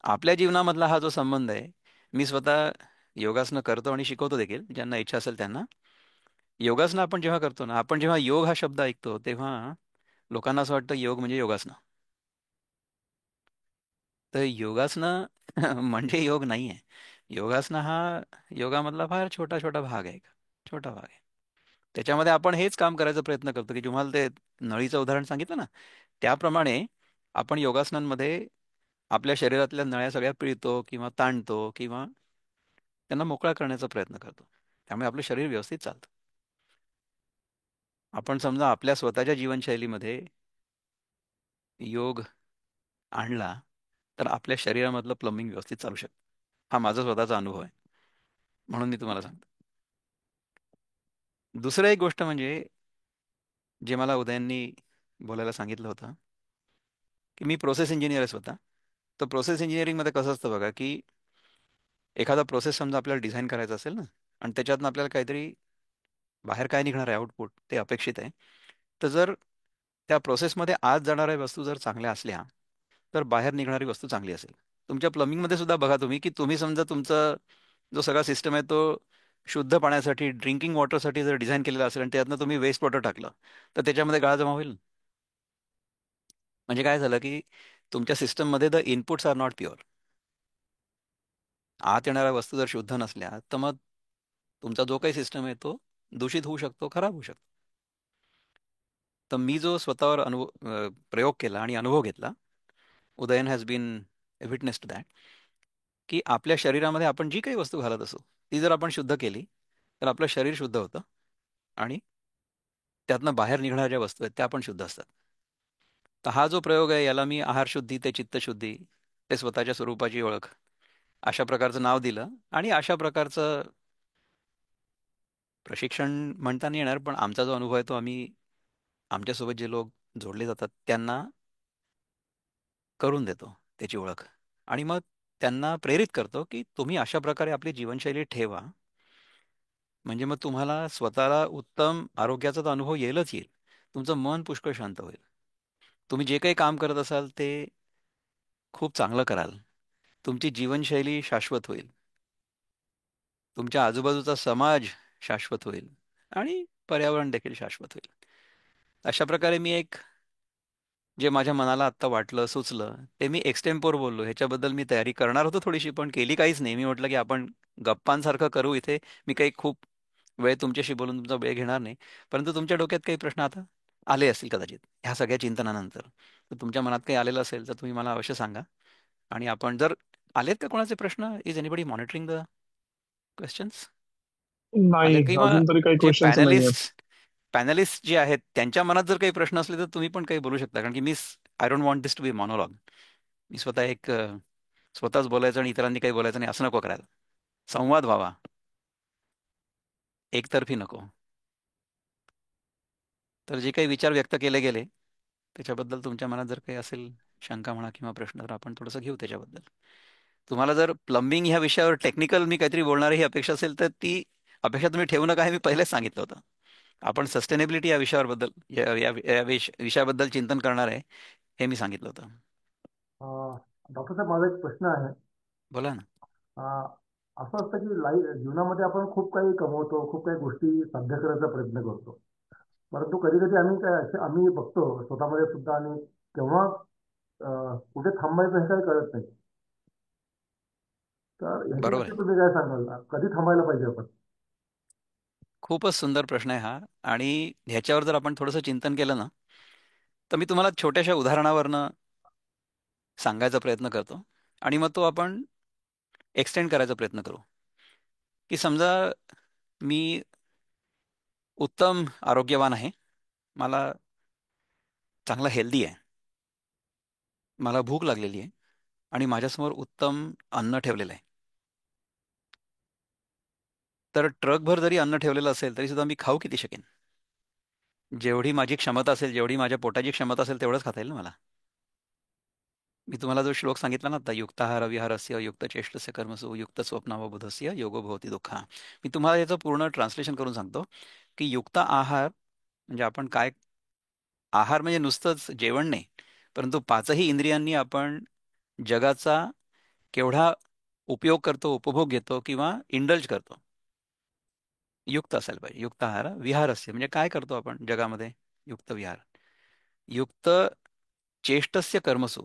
आपल्या जीवनामधला हा जो संबंध आहे, मी स्वतः योगासनं करतो आणि शिकवतो देखील ज्यांना इच्छा असेल त्यांना. योगासनं आपण जेव्हा करतो ना, आपण जेव्हा योग हा शब्द ऐकतो तेव्हा लोकांना असं वाटतं योग म्हणजे योगासनं. तर योगासनं म्हणजे योग नाही आहे. योगासनं हा योगामधला फार छोटा छोटा भाग आहे. छोटा भाग आहे. त्याच्यामध्ये आपण हेच काम करायचा प्रयत्न करतो की तुम्हाला ते नळीचं उदाहरण सांगितलं ना, त्याप्रमाणे आपण योगासनांमध्ये आपल्या शरीरातल्या नळ्या सगळ्या पिळतो किंवा ताणतो किंवा त्यांना मोकळा करण्याचा प्रयत्न करतो. त्यामुळे आपलं शरीर व्यवस्थित चालतं. आपण समजा आपल्या स्वतःच्या जीवनशैलीमध्ये योग आणला तर आपल्या शरीरामधलं प्लंबिंग व्यवस्थित चालू शकतं. हा माझा स्वतःचा अनुभव आहे, म्हणून मी तुम्हाला सांगतो. दुसरं एक गोष्ट म्हणजे जे मला उदयननी बोलायला सांगितलं होतं की मी प्रोसेस इंजिनियर आहे स्वतः. तर प्रोसेस इंजिनिअरिंगमध्ये कसं असतं बघा की एखादा प्रोसेस समजा आपल्याला डिझाईन करायचा असेल ना आणि त्याच्यातनं आपल्याला काहीतरी बाहेर काय निघणार आहे आउटपुट ते अपेक्षित आहे. तर जर त्या प्रोसेसमध्ये आत जाणाऱ्या वस्तू जर चांगल्या असल्या तर बाहेर निघणारी वस्तू चांगली असेल. तुमच्या प्लंबिंगमध्ये सुद्धा बघा तुम्ही की तुम्ही समजा तुमचा जो सगळा सिस्टम आहे तो शुद्ध पाण्यासाठी ड्रिंकिंग वॉटरसाठी जर डिझाईन केलेला असेल आणि त्यातनं तुम्ही वेस्ट वॉटर टाकलं तर त्याच्यामध्ये गाळा जमा होईल. म्हणजे काय झालं की तुमच्या सिस्टममध्ये the inputs are not pure. आत येणाऱ्या वस्तू जर शुद्ध नसल्या तर मग तुमचा जो काही सिस्टम आहे तो दूषित होऊ शकतो, खराब होऊ शकतो. तर मी जो स्वतःवर प्रयोग केला आणि अनुभव घेतला, Udayan has been witness to that, की आपल्या शरीरामध्ये आपण जी काही वस्तू घालत असू ती जर आपण शुद्ध केली तर आपलं शरीर शुद्ध होतं आणि त्यातनं बाहेर निघणाऱ्या ज्या वस्तू आहेत त्या पण शुद्ध असतात. तर हा जो प्रयोग आहे याला मी आहारशुद्धी ते चित्तशुद्धी ते स्वतःच्या स्वरूपाची ओळख अशा प्रकारचं नाव दिलं. आणि अशा प्रकारचं प्रशिक्षण म्हणता नाही येणार, पण आमचा जो अनुभव आहे तो आम्ही आमच्यासोबत जे लोक जोडले जातात त्यांना करून देतो त्याची ओळख. आणि मग त्यांना प्रेरित करतो की तुम्ही अशा प्रकारे आपली जीवनशैली ठेवा, म्हणजे मग तुम्हाला स्वतःला उत्तम आरोग्याचा तर अनुभव येईलच येईल. तुमचं मन पुष्कळ शांत होईल. तुम्ही जे काही काम करत असाल ते खूप चांगलं कराल. तुमची जीवनशैली शाश्वत होईल. तुमच्या आजूबाजूचा समाज शाश्वत होईल आणि पर्यावरण देखील शाश्वत होईल. अशा प्रकारे मी एक जे माझ्या मनाला आत्ता वाटलं सुचलं ते मी एक्सटेम्पोर बोललो. ह्याच्याबद्दल मी तयारी करणार होतो थोडीशी, पण केली काहीच नाही. मी म्हटलं की आपण गप्पांसारखं करू इथे. मी काही खूप वेळ तुमच्याशी बोलून तुमचा वेळ घेणार नाही. परंतु तुमच्या डोक्यात काही प्रश्न आता आले असतील कदाचित ह्या सगळ्या चिंतनानंतर. तर तुमच्या मनात काही आलेलं असेल तर तुम्ही मला अवश्य सांगा. आणि आपण जर आलेत का कोणाचे प्रश्न, is anybody monitoring the questions? नाही, किंवा अजून तरी काही जे क्वेश्चन्स नाही आहेत. पॅनलिस्ट जे आहेत त्यांच्या मनात जर काही प्रश्न असले तर तुम्ही पण काही बोलू शकता, कारण की I don't want this to be monologue. मी स्वतः स्वतःच बोलायचं आणि इतरांनी काही बोलायचं नाही असं नको करायला. संवाद व्हावा, एकतर्फी नको. तर जे काही विचार व्यक्त केले गेले त्याच्याबद्दल तुमच्या मनात जर काही असेल शंका म्हणा किंवा प्रश्न, तर आपण थोडंसं घेऊ त्याच्याबद्दल. तुम्हाला जर प्लंबिंग ह्या विषयावर टेक्निकल मी काहीतरी बोलणार ही अपेक्षा असेल तर ती अपेक्षा तुम्ही ठेवू नका, हे मी पहिलेच सांगितलं होतं. आपण सस्टेनेबिलिटी या विषयाबद्दल विषयाबद्दल चिंतन करणार आहे हे मी सांगितलं होतं. डॉक्टर साहेब, माझा एक प्रश्न आहे. बोला ना. अं, असं असतं की जीवनामध्ये आपण खूप काही कमवतो, खूप काही गोष्टी साध्य करायचा प्रयत्न करतो. परंतु कधी कधी आम्ही काय आम्ही बघतो स्वतःमध्ये सुद्धा, आणि केव्हा कुठे थांबायचं हे काही कळत नाही. तर बरोबर ह्याच्याविषयी आहे. तुम्ही काय सांगाल? कधी थांबायला पाहिजे आपण? खूपच सुंदर प्रश्न आहे हा. आणि ह्याच्यावर जर आपण थोडंसं चिंतन केलं ना, तर मी तुम्हाला छोट्याशा उदाहरणावरनं सांगायचा प्रयत्न करतो आणि मग तो आपण एक्सटेंड करायचा प्रयत्न करू. की समजा मी उत्तम आरोग्यवान आहे, मला चांगला हेल्दी आहे, मला भूक लागलेली आहे आणि माझ्यासमोर उत्तम अन्न ठेवलेलं आहे. तर ट्रकभर जरी अन्न ठेवलेलं असेल तरी सुद्धा मी खाऊ किती शकेन? जेवढी माझी क्षमता असेल, जेवढी माझ्या पोटाची क्षमता असेल तेवढंच खाता येईल ना मला. मी तुम्हाला जो श्लोक सांगितला ना आता, युक्ताहार विहारस्य युक्त चेष्टस्य कर्मसु युक्त स्वप्नावबोधस्य योगो भवती दुःखा. मी तुम्हाला याचं पूर्ण ट्रान्सलेशन करून सांगतो की युक्त आहार म्हणजे आपण काय, आहार म्हणजे नुसतंच जेवण नाही, परंतु पाचही इंद्रियांनी आपण जगाचा केवढा उपयोग करतो, उपभोग घेतो किंवा इंडल्ज करतो, युक्त असायला पाहिजे. युक्त आहार विहारस्य म्हणजे काय करतो आपण जगामध्ये, युक्त विहार. युक्त चेष्टस्य कर्मसु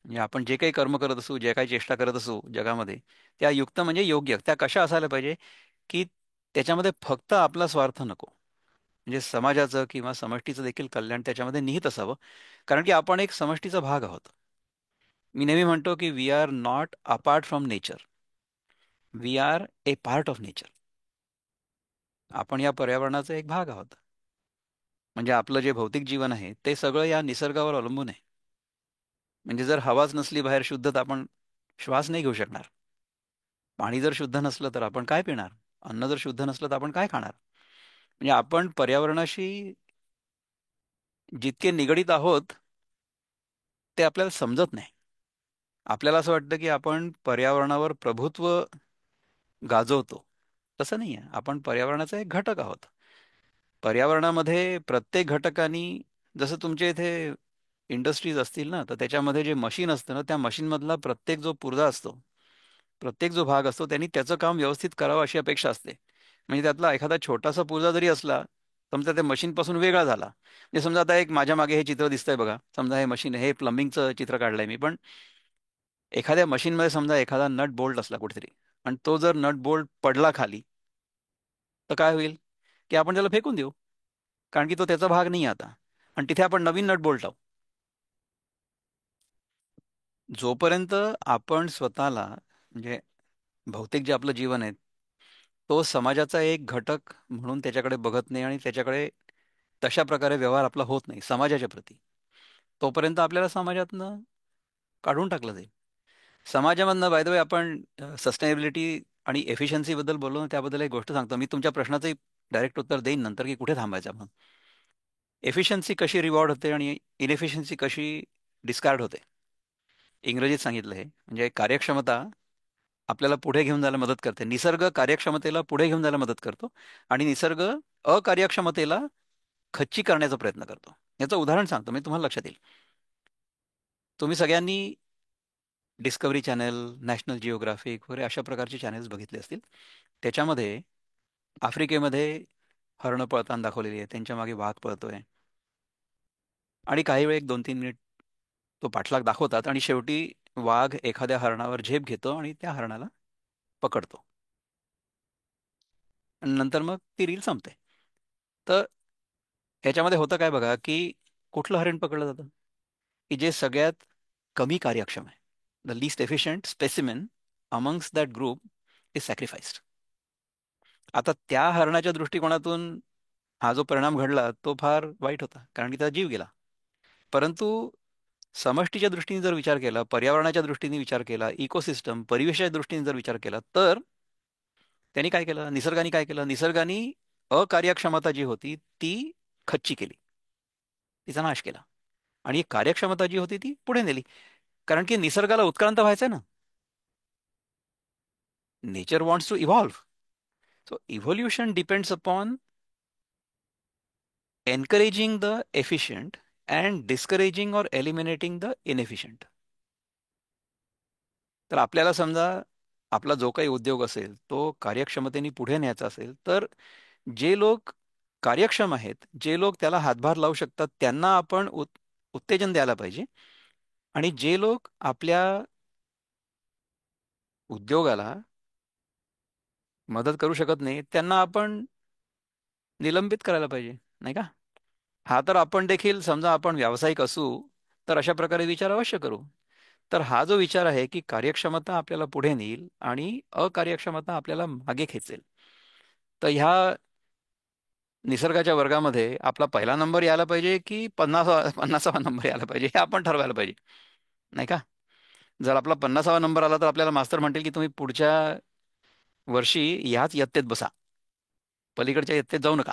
म्हणजे आपण जे काही कर्म करत असू, जे काही चेष्टा करत असू जगामध्ये, त्या युक्त म्हणजे योग्य, त्या कशा असायला पाहिजे की त्याच्यामध्ये फक्त आपला स्वार्थ नको, म्हणजे समाजाचं किंवा समष्टीचं देखील कल्याण त्याच्यामध्ये निहित असावं. कारण की आपण एक समष्टीचा भाग आहोत. मी नेहमी म्हणतो की we are not apart from nature, we are a part of nature. आपण या पर्यावरणाचा एक भाग आहोत. म्हणजे आपलं जे भौतिक जीवन आहे ते सगळं या निसर्गावर अवलंबून आहे. म्हणजे जर हवाच नसली बाहेर शुद्ध, तर आपण श्वास नाही घेऊ शकणार. पाणी जर शुद्ध नसलं तर आपण काय पिणार? अन्न जर शुद्ध नसलं तर आपण काय खाणार? म्हणजे आपण पर्यावरणाशी जितके निगडीत आहोत ते आपल्याला समजत नाही. आपल्याला असं वाटतं की आपण पर्यावरणावर प्रभुत्व गाजवतो. तसं नाही आहे, आपण पर्यावरणाचा एक घटक आहोत. पर्यावरणामध्ये प्रत्येक घटकानी, जसं तुमच्या इथे इंडस्ट्रीज असतील ना, तर त्याच्यामध्ये जे मशीन असतं ना, त्या मशीनमधला प्रत्येक जो पुर्जा असतो, प्रत्येक जो भाग असतो, त्यांनी त्याचं काम व्यवस्थित करावं अशी अपेक्षा असते. म्हणजे त्यातला एखादा छोटासा पुर्जा जरी असला, समजा त्या मशीनपासून वेगळा झाला, म्हणजे समजा आता एक माझ्या मागे हे चित्र दिसतंय बघा, समजा हे मशीन, हे प्लंबिंगचं चित्र काढलंय मी, पण एखाद्या मशीनमध्ये समजा एखादा नट बोल्ट असला कुठेतरी, आणि तो जर नट बोल्ट पडला खाली, तर काय होईल? की आपण त्याला फेकून देऊ, कारण की तो त्याचा भाग नाही आता, आणि तिथे आपण नवीन नट बोल्ट लावू. जोपर्यंत आपण स्वतःला म्हणजे भौतिक जे आपलं जीवन आहे तो समाजाचा एक घटक म्हणून त्याच्याकडे बघत नाही आणि त्याच्याकडे तशा प्रकारे व्यवहार आपला होत नाही समाजाच्या प्रती, तोपर्यंत आपल्याला समाजातनं काढून टाकलं जाईल. समाजामधनं बाय द वे आपण सस्टेनेबिलिटी आणि एफिशियन्सी बद्दल बोललो ना, त्याबद्दल एक गोष्ट सांगतो. मी तुमच्या प्रश्नाचं डायरेक्ट उत्तर देईन नंतर की कुठे थांबायचं आपण. एफिशियन्सी कशी रिवॉर्ड होते आणि इनएफिशियन्सी कशी डिस्कार्ड होते, इंग्रजीत सांगितलं हे. म्हणजे कार्यक्षमता आपल्याला पुढे घेऊन जायला मदत करते, निसर्ग कार्यक्षमतेला पुढे घेऊन जायला मदत करतो आणि निसर्ग अकार्यक्षमतेला खच्ची करण्याचा प्रयत्न करतो. याचं उदाहरण सांगतो मी, तुम्हाला लक्षात येईल. तुम्ही सगळ्यांनी डिस्कवरी चॅनल, नॅशनल जिओग्राफिक वगैरे अशा प्रकारचे चॅनल्स बघितले असतील. त्याच्यामध्ये आफ्रिकेमध्ये हरणं पळताना दाखवलेली आहे, त्यांच्या मागे वाघ पळतोय आणि काही वेळ 1-2-3 मिनिट तो पाठलाग दाखवतात आणि शेवटी वाघ एखाद्या हरणावर झेप घेतो आणि त्या हरणाला पकडतो आणि नंतर मग ती रील संपते. तर ह्याच्यामध्ये होतं काय बघा, की कुठलं हरिण पकडलं जातं की जे सगळ्यात कमी कार्यक्षम आहे, the least efficient specimen amongst that group is sacrificed. आता त्या हरणाच्या दृष्टिकोनातून हा जो परिणाम घडला तो फार वाईट होता, कारण की त्याचा जीव गेला. परंतु समष्टीच्या दृष्टीने जर विचार केला, पर्यावरणाच्या दृष्टीने विचार केला, इकोसिस्टम परिवेशाच्या दृष्टीने जर विचार केला, तर त्यांनी काय केलं, निसर्गाने काय केलं, निसर्गाने अकार्यक्षमता जी होती ती खच्ची केली, तिचा नाश केला. आणि कार्यक्षमता जी होती ती पुढे नेली. कारण की निसर्गाला उत्क्रांत व्हायचंय ना. Nature wants to evolve. So evolution depends upon encouraging the efficient and discouraging or eliminating the inefficient. तर आपल्याला समजा आपला जो काही उद्योग असेल तो कार्यक्षमतेने पुढे न्यायचा असेल, तर जे लोक कार्यक्षम आहेत, जे लोक त्याला हातभार लावू शकतात, त्यांना आपण उत्तेजन द्यायला पाहिजे. आणि जे लोक आपल्या उद्योगाला मदत करू शकत नाही, त्यांना आपण निलंबित करायला पाहिजे, नाही का? हा तर आपण देखील समजा आपण व्यावसायिक असू तर अशा प्रकारे विचार अवश्य करू. तर हा जो विचार आहे की कार्यक्षमता आपल्याला पुढे नेईल आणि अकार्यक्षमता आपल्याला मागे खेचेल, तर ह्या निसर्गाच्या वर्गामध्ये आपला पहिला नंबर यायला पाहिजे की 50वा नंबर यायला पाहिजे, हे आपण ठरवायला पाहिजे, नाही का? जर आपला 50वा नंबर आला तर आपल्याला मास्तर म्हणतील की तुम्ही पुढच्या वर्षी ह्याच इयत्तेत बसा, पलीकडच्या इयत्तेत जाऊ नका.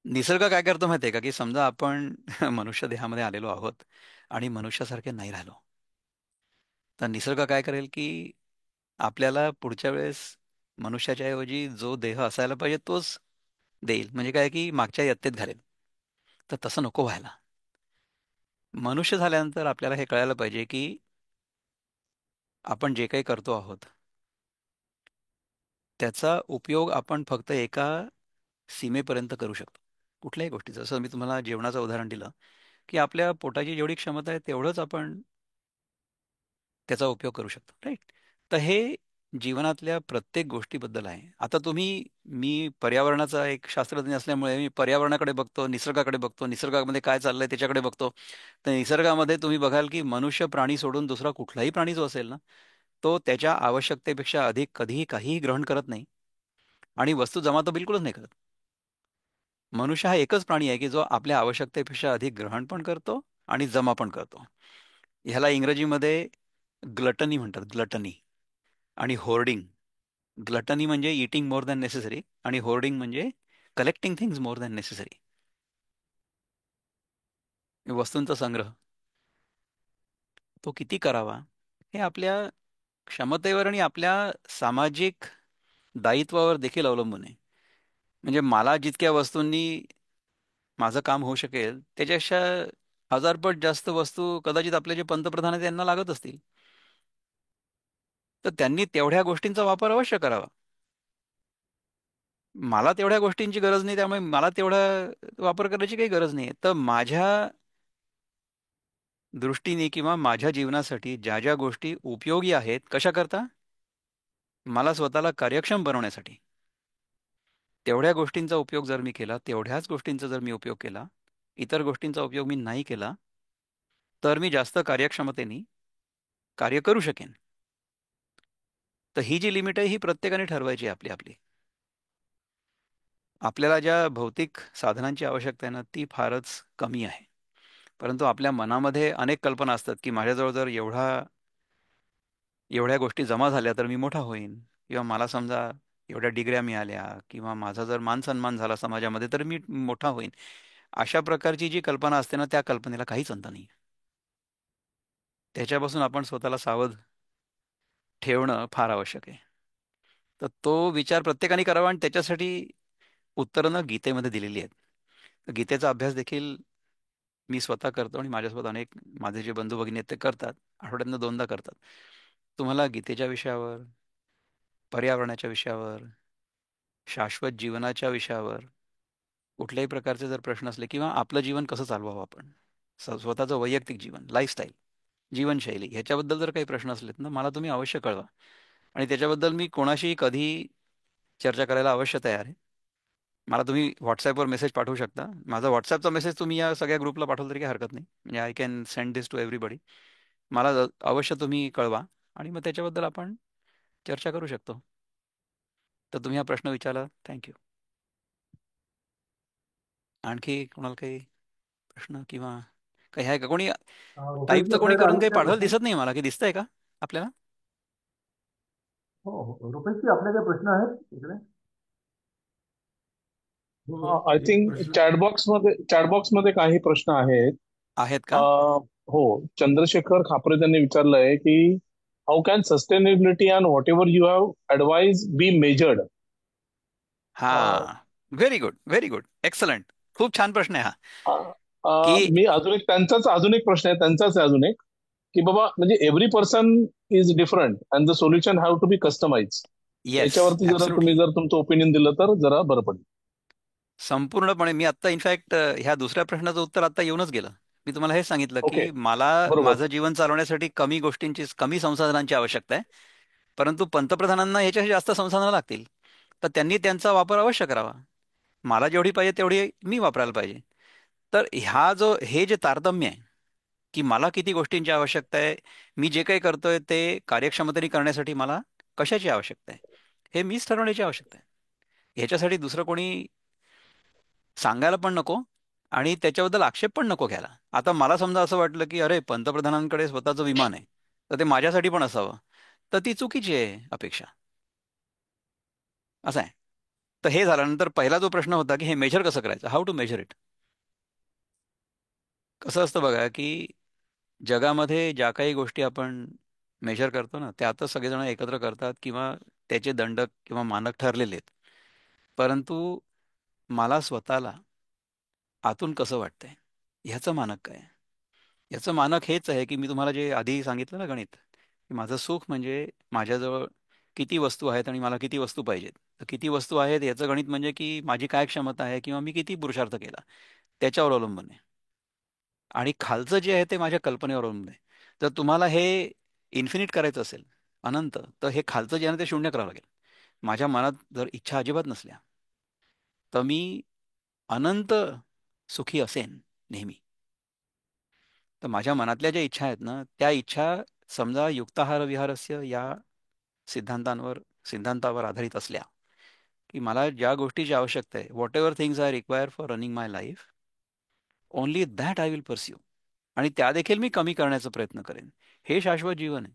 निसर्ग काय करतो माहितीये का, की समजा आपण मनुष्य देहामध्ये आलेलो आहोत आणि मनुष्यासारखे नाही राहिलो, तर निसर्ग काय करेल की आपल्याला पुढच्या वेळेस मनुष्याच्या ऐवजी जो देह असायला पाहिजे तोच देईल. म्हणजे काय की मागच्या इयत्तेत घालेल. तर तसं नको व्हायला. मनुष्य झाल्यानंतर आपल्याला हे कळायला पाहिजे की आपण जे काही करतो आहोत त्याचा उपयोग आपण फक्त एका सीमेपर्यंत करू शकतो. कुठल्याही गोष्टीचं, जसं मी तुम्हाला जेवणाचं उदाहरण दिलं, की आपल्या पोटाची जेवढी क्षमता आहे तेवढंच आपण त्याचा उपयोग करू शकतो, राईट? तर हे जीवनातल्या प्रत्येक गोष्टीबद्दल आहे. आता तुम्ही, मी पर्यावरणाचा एक शास्त्रज्ञ असल्यामुळे मी पर्यावरणाकडे बघतो, निसर्गाकडे बघतो, निसर्गामध्ये काय चाललंय त्याच्याकडे बघतो. तर निसर्गामध्ये तुम्ही बघाल की मनुष्य प्राणी सोडून दुसरा कुठलाही प्राणी जो असेल ना, तो त्याच्या आवश्यकतेपेक्षा अधिक कधीही काहीही ग्रहण करत नाही आणि वस्तू जमा तर बिलकुलच नाही करत. मनुष्य हा एकच प्राणी आहे की जो आपल्या आवश्यकतेपेक्षा अधिक ग्रहण पण करतो आणि जमा पण करतो. ह्याला इंग्रजीमध्ये ग्लटनी म्हणतात, ग्लटनी. आणि होर्डिंग. ग्लटनी म्हणजे इटिंग मोर दॅन नेसेसरी आणि होर्डिंग म्हणजे collecting things more than necessary. वस्तूंचा संग्रह तो किती करावा हे आपल्या क्षमतेवर आणि आपल्या सामाजिक दायित्वावर देखील अवलंबून आहे. म्हणजे मला जितक्या वस्तूंनी माझं काम होऊ शकेल त्याच्यापेक्षा हजारपट जास्त वस्तू कदाचित आपले जे पंतप्रधान आहेत त्यांना लागत असतील, तर त्यांनी तेवढ्या गोष्टींचा वापर अवश्य करावा. मला तेवढ्या गोष्टींची गरज नाही, त्यामुळे मला तेवढा वापर करायची काही गरज नाही. तर माझ्या दृष्टीने किंवा माझ्या जीवनासाठी ज्या ज्या गोष्टी उपयोगी आहेत, कशा करता, मला स्वतःला कार्यक्षम बनवण्यासाठी, तेवढ्या गोष्टींचा उपयोग जर मी केला, तेवढ्याच गोष्टींचा जर मी उपयोग केला, इतर गोष्टींचा उपयोग मी नाही केला, तर मी जास्त कार्यक्षमतेने कार्य करू शकेन. तर ही जी लिमिट आहे ही प्रत्येकाने ठरवायची आहे आपली आपली. आपल्याला ज्या भौतिक साधनांची आवश्यकता आहे ना ती फारच कमी आहे. परंतु आपल्या मनामध्ये अनेक कल्पना असतात की माझ्याजवळ जर एवढ्या गोष्टी जमा झाल्या तर मी मोठा होईन, किंवा मला समजा एवढ्या डिग्र्या मिळाल्या किंवा माझा जर मान सन्मान झाला समाजामध्ये तर मी मोठा होईन. अशा प्रकारची जी कल्पना असते ना त्या कल्पनेला काहीच अंत नाही. त्याच्यापासून आपण स्वतःला सावध ठेवणं फार आवश्यक आहे. तर तो विचार प्रत्येकाने करावा आणि त्याच्यासाठी उत्तरं गीतेमध्ये दिलेली आहेत. तर गीतेचा अभ्यास देखील मी स्वतः करतो आणि माझ्यासोबत अनेक माझे जे बंधू भगिनी आहेत ते करतात. आठवड्यातनं 2दा करतात. तुम्हाला गीतेच्या विषयावर, पर्यावरणाच्या विषयावर, शाश्वत जीवनाच्या विषयावर कुठल्याही प्रकारचे जर प्रश्न असले किंवा आपलं जीवन कसं चालवावं आपण, स्वतःचं वैयक्तिक जीवन, लाईफस्टाईल, जीवनशैली ह्याच्याबद्दल जर काही प्रश्न असलेत ना मला तुम्ही अवश्य कळवा. आणि त्याच्याबद्दल मी कोणाशीही कधी चर्चा करायला अवश्य तयार आहे. मला तुम्ही व्हॉट्सॲपवर मेसेज पाठवू शकता. माझा व्हॉट्सॲपचा मेसेज तुम्ही या सगळ्या ग्रुपला पाठवलं तरी काही हरकत नाही. म्हणजे I can send this to everybody. मला अवश्य तुम्ही कळवा आणि मग त्याच्याबद्दल आपण चर्चा करू शकतो. तर तुम्ही हा प्रश्न विचारला, थँक्यू. आणखी कोणाला काही प्रश्न किंवा काही आहे का कोणी? टाईप रुपेशजी तर कोणी आपल्याकडे करून आहेत काही काय पाठवायला प्रश्न? दिसत नाही मला, की दिसतंय का आपल्याला? हो हो, रुपेशजी आपले काही प्रश्न आहेत इकडे? हो, आय एक थिंक प्रश्न. चॅटबॉक्समध्ये काही प्रश्न आहेत. आहेत का? अं, हो. चंद्रशेखर खापरे त्यांनी विचारलंय की how can sustainability and whatever you have advise be measured. हा. Very good, very good, excellent. खूप छान प्रश्न आहे हा. की मी अजून एक प्रश्न आहे त्यांचाच आहे अजून एक, की बाबा म्हणजे every person is different and the solution have to be customize. Yes, याच्यावरती जरा तुम्ही ऍब्सोल्युटली. जर तुमचं ओपिनियन दिलं तर जरा बरं पडेल. संपूर्णपणे मी आत्ता इनफॅक्ट ह्या दुसऱ्या प्रश्नाचं उत्तर आता येऊनच गेलं. मी तुम्हाला हेच सांगितलं ओके. की मला बरोबर. माझं जीवन चालवण्यासाठी कमी गोष्टींची, कमी संसाधनांची आवश्यकता आहे. परंतु पंतप्रधानांना याच्याशी जास्त संसाधनं लागतील. तर त्यांनी त्यांचा वापर अवश्य करावा. मला जेवढी पाहिजे तेवढी मी वापरायला पाहिजे. तर हे जे तारतम्य आहे, की मला किती गोष्टींची आवश्यकता आहे, मी जे काही करतोय ते कार्यक्षमतेने करण्यासाठी मला कशाची आवश्यकता आहे, हे मीच ठरवण्याची आवश्यकता आहे. ह्याच्यासाठी दुसरं कोणी सांगायला पण नको आणि त्याच्याबद्दल आक्षेप पण नको घ्यायला. आता मला समजा असं वाटलं की अरे पंतप्रधानांकडे स्वतःचं विमान आहे, तर ते माझ्यासाठी पण असावं, तर ती चुकीची आहे अपेक्षा. असं आहे. तर हे झाल्यानंतर पहिला जो प्रश्न होता की हे मेजर कसं करायचं, हाऊ टू मेजर इट. कसं असतं बघा की जगामध्ये ज्या काही गोष्टी आपण मेजर करतो ना, त्यातच सगळेजण एकत्र करतात किंवा त्याचे दंडक किंवा मानक ठरलेले आहेत. परंतु मला स्वतःला आतून कसं वाटतंय ह्याचं मानक काय आहे? याचं मानक हेच आहे की मी तुम्हाला जे आधी सांगितलं ना गणित, की माझं सुख म्हणजे माझ्याजवळ किती वस्तू आहेत आणि मला किती वस्तू पाहिजेत. तर किती वस्तू आहेत याचं गणित म्हणजे की माझी काय क्षमता आहे किंवा मी किती पुरुषार्थ केला त्याच्यावर अवलंबून आहे. आणि खालचं जे आहे ते माझ्या कल्पनेवर अवलंबून आहे. जर तुम्हाला हे इन्फिनिट करायचं असेल, अनंत, तर हे खालचं जे आहे ना ते शून्य करावं लागेल. माझ्या मनात जर इच्छा अजिबात नसल्या, तर मी अनंत सुखी असेन नेहमी. तर माझ्या मनातल्या ज्या इच्छा आहेत ना, त्या इच्छा समजा युक्ताहार विहारस्य या सिद्धांतांवर सिद्धांतावर आधारित असल्या, की मला ज्या गोष्टीची आवश्यकता आहे, what ever things I require for running my life, only that I will pursue. आणि त्या देखील मी कमी करण्याचा प्रयत्न करेन. हे शाश्वत जीवन आहे.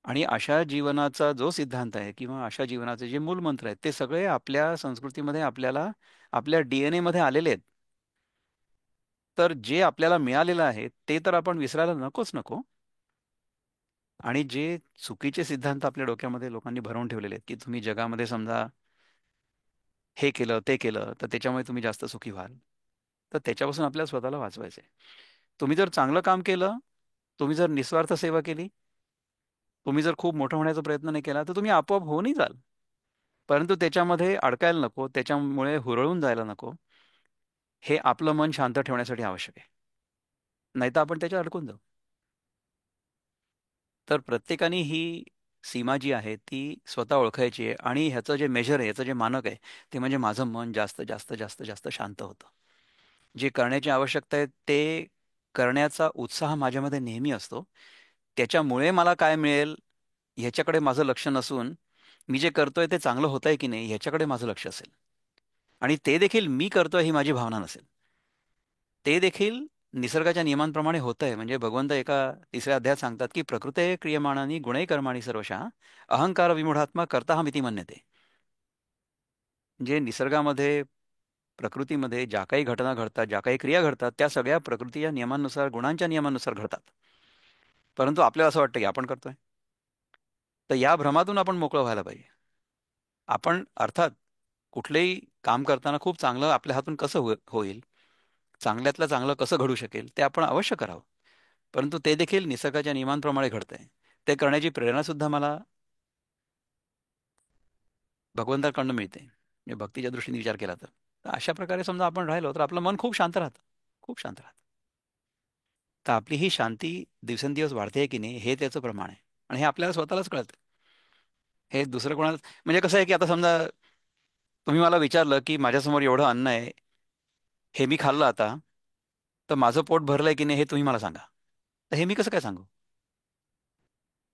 आणि अशा जीवनाचा जो सिद्धांत आहे किंवा अशा जीवनाचे जे मूलमंत्र आहेत ते सगळे आपल्या संस्कृतीमध्ये आपल्याला आपल्या डीएनए मध्ये आलेले आहेत. तर जे आपल्याला मिळालेलं आहे ते तर आपण विसरायला नकोच नको. आणि जे चुकीचे सिद्धांत आपल्या डोक्यामध्ये लोकांनी भरवून ठेवलेले आहेत, की तुम्ही जगामध्ये समजा हे केलं ते केलं तर त्याच्यामुळे तुम्ही जास्त सुखी व्हाल, तर त्याच्यापासून आपल्याला स्वतःला वाचवायचं आहे. तुम्ही जर चांगलं काम केलं, तुम्ही जर निस्वार्थ सेवा केली, तुम्ही जर खूप मोठं होण्याचा प्रयत्न नाही केला, तर तुम्ही आपोआप होऊनही जाल. परंतु त्याच्यामध्ये अडकायला नको, त्याच्यामुळे हुरळून जायला नको. हे आपलं मन शांत ठेवण्यासाठी आवश्यक आहे. नाहीतर आपण त्याच्यात अडकून जाऊ. तर प्रत्येकाने ही सीमा जी आहे ती स्वतः ओळखायची आहे आणि ह्याचं जे मेजर आहे, ह्याचं जे मानक आहे, ते म्हणजे माझं मन जास्त जास्त जास्त जास्त शांत होतं. जे करण्याची आवश्यकता आहे ते करण्याचा उत्साह माझ्यामध्ये नेहमी असतो. त्याच्यामुळे मला काय मिळेल ह्याच्याकडे माझं लक्ष नसून मी जे करतोय ते चांगलं होतंय की नाही ह्याच्याकडे माझं लक्ष असेल. आणि ते देखील मी करतोय ही माझी भावना नसेल. ते देखील निसर्गाच्या नियमांप्रमाणे होतंय. म्हणजे भगवंत एका तिसऱ्या अध्यायात सांगतात की प्रकृते क्रियमाणानी गुणै कर्माणि सर्वशः अहंकार विमूढात्मा कर्ताहमिती मन्यते. म्हणजे निसर्गामध्ये प्रकृतीमध्ये ज्या काही घटना घडतात, ज्या काही क्रिया घडतात, त्या सगळ्या प्रकृतीच्या नियमांनुसार, गुणांच्या नियमांनुसार घडतात. परंतु आपल्याला असं वाटतं की आपण करतोय. तर या भ्रमातून आपण मोकळं व्हायला पाहिजे. आपण अर्थात कुठलेही काम करताना खूप चांगलं आपल्या हातून कसं होईल, चांगल्यातलं चांगलं कसं घडू शकेल, ते आपण अवश्य करावं. परंतु ते देखील निसर्गाच्या नियमांप्रमाणे घडतंय. ते करण्याची प्रेरणा सुद्धा मला भगवंताकडनं मिळते. म्हणजे भक्तीच्या दृष्टीने विचार केला तर. तर अशा प्रकारे समजा आपण राहिलो तर आपलं मन खूप शांत राहतं. खूप शांत राहतं. तर आपली ही शांती दिवसेंदिवस वाढते की नाही हे त्याचं प्रमाण आहे. आणि हे आपल्याला स्वतःलाच कळतं. हे दुसरं कोणाला म्हणजे कसं आहे की आता समजा तुम्ही मला विचारलं की माझ्यासमोर एवढं अन्न आहे, हे मी खाल्लं आता, तर माझं पोट भरलंय की नाही हे तुम्ही मला सांगा. तर हे मी कसं काय सांगू?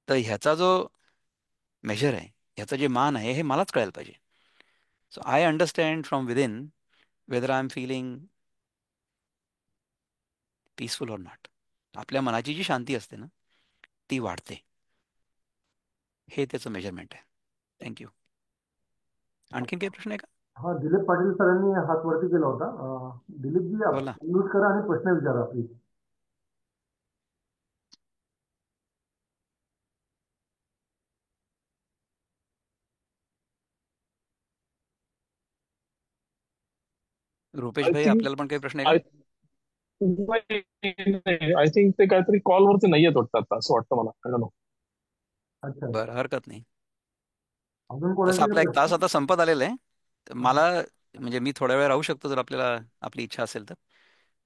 तर ह्याचा जो मेजर आहे ह्याचं जे मान आहे हे मलाच कळायला पाहिजे. So I understand from within whether I am feeling peaceful or not. आपल्या मनाची जी शांती असते ना ती वाढते. हे त्याचं मेजरमेंट आहे. थँक्यू. आणखीन काही प्रश्न आहे का? हा, दिलीप पाटील सरांनी हात वरती केला होता. दिलीपजी, बोला. म्यूट करा आणि प्रश्न विचारा प्लीज. रुपेश आय भाई, थिंक आपल्याला पण काही प्रश्न आहे का? आय आय थिंक ते काहीतरी कॉलवरती नाहीयेत वाटतं आता, असं वाटतं मला. I don't know. अच्छा, बरं, हरकत नाही. अजून तसं कोणाचे आपला एक तास प्रश्न? आता संपत आलेला आहे. तर हा, मला म्हणजे मी थोड्या वेळ राहू शकतो जर आपल्याला आपली इच्छा असेल तर.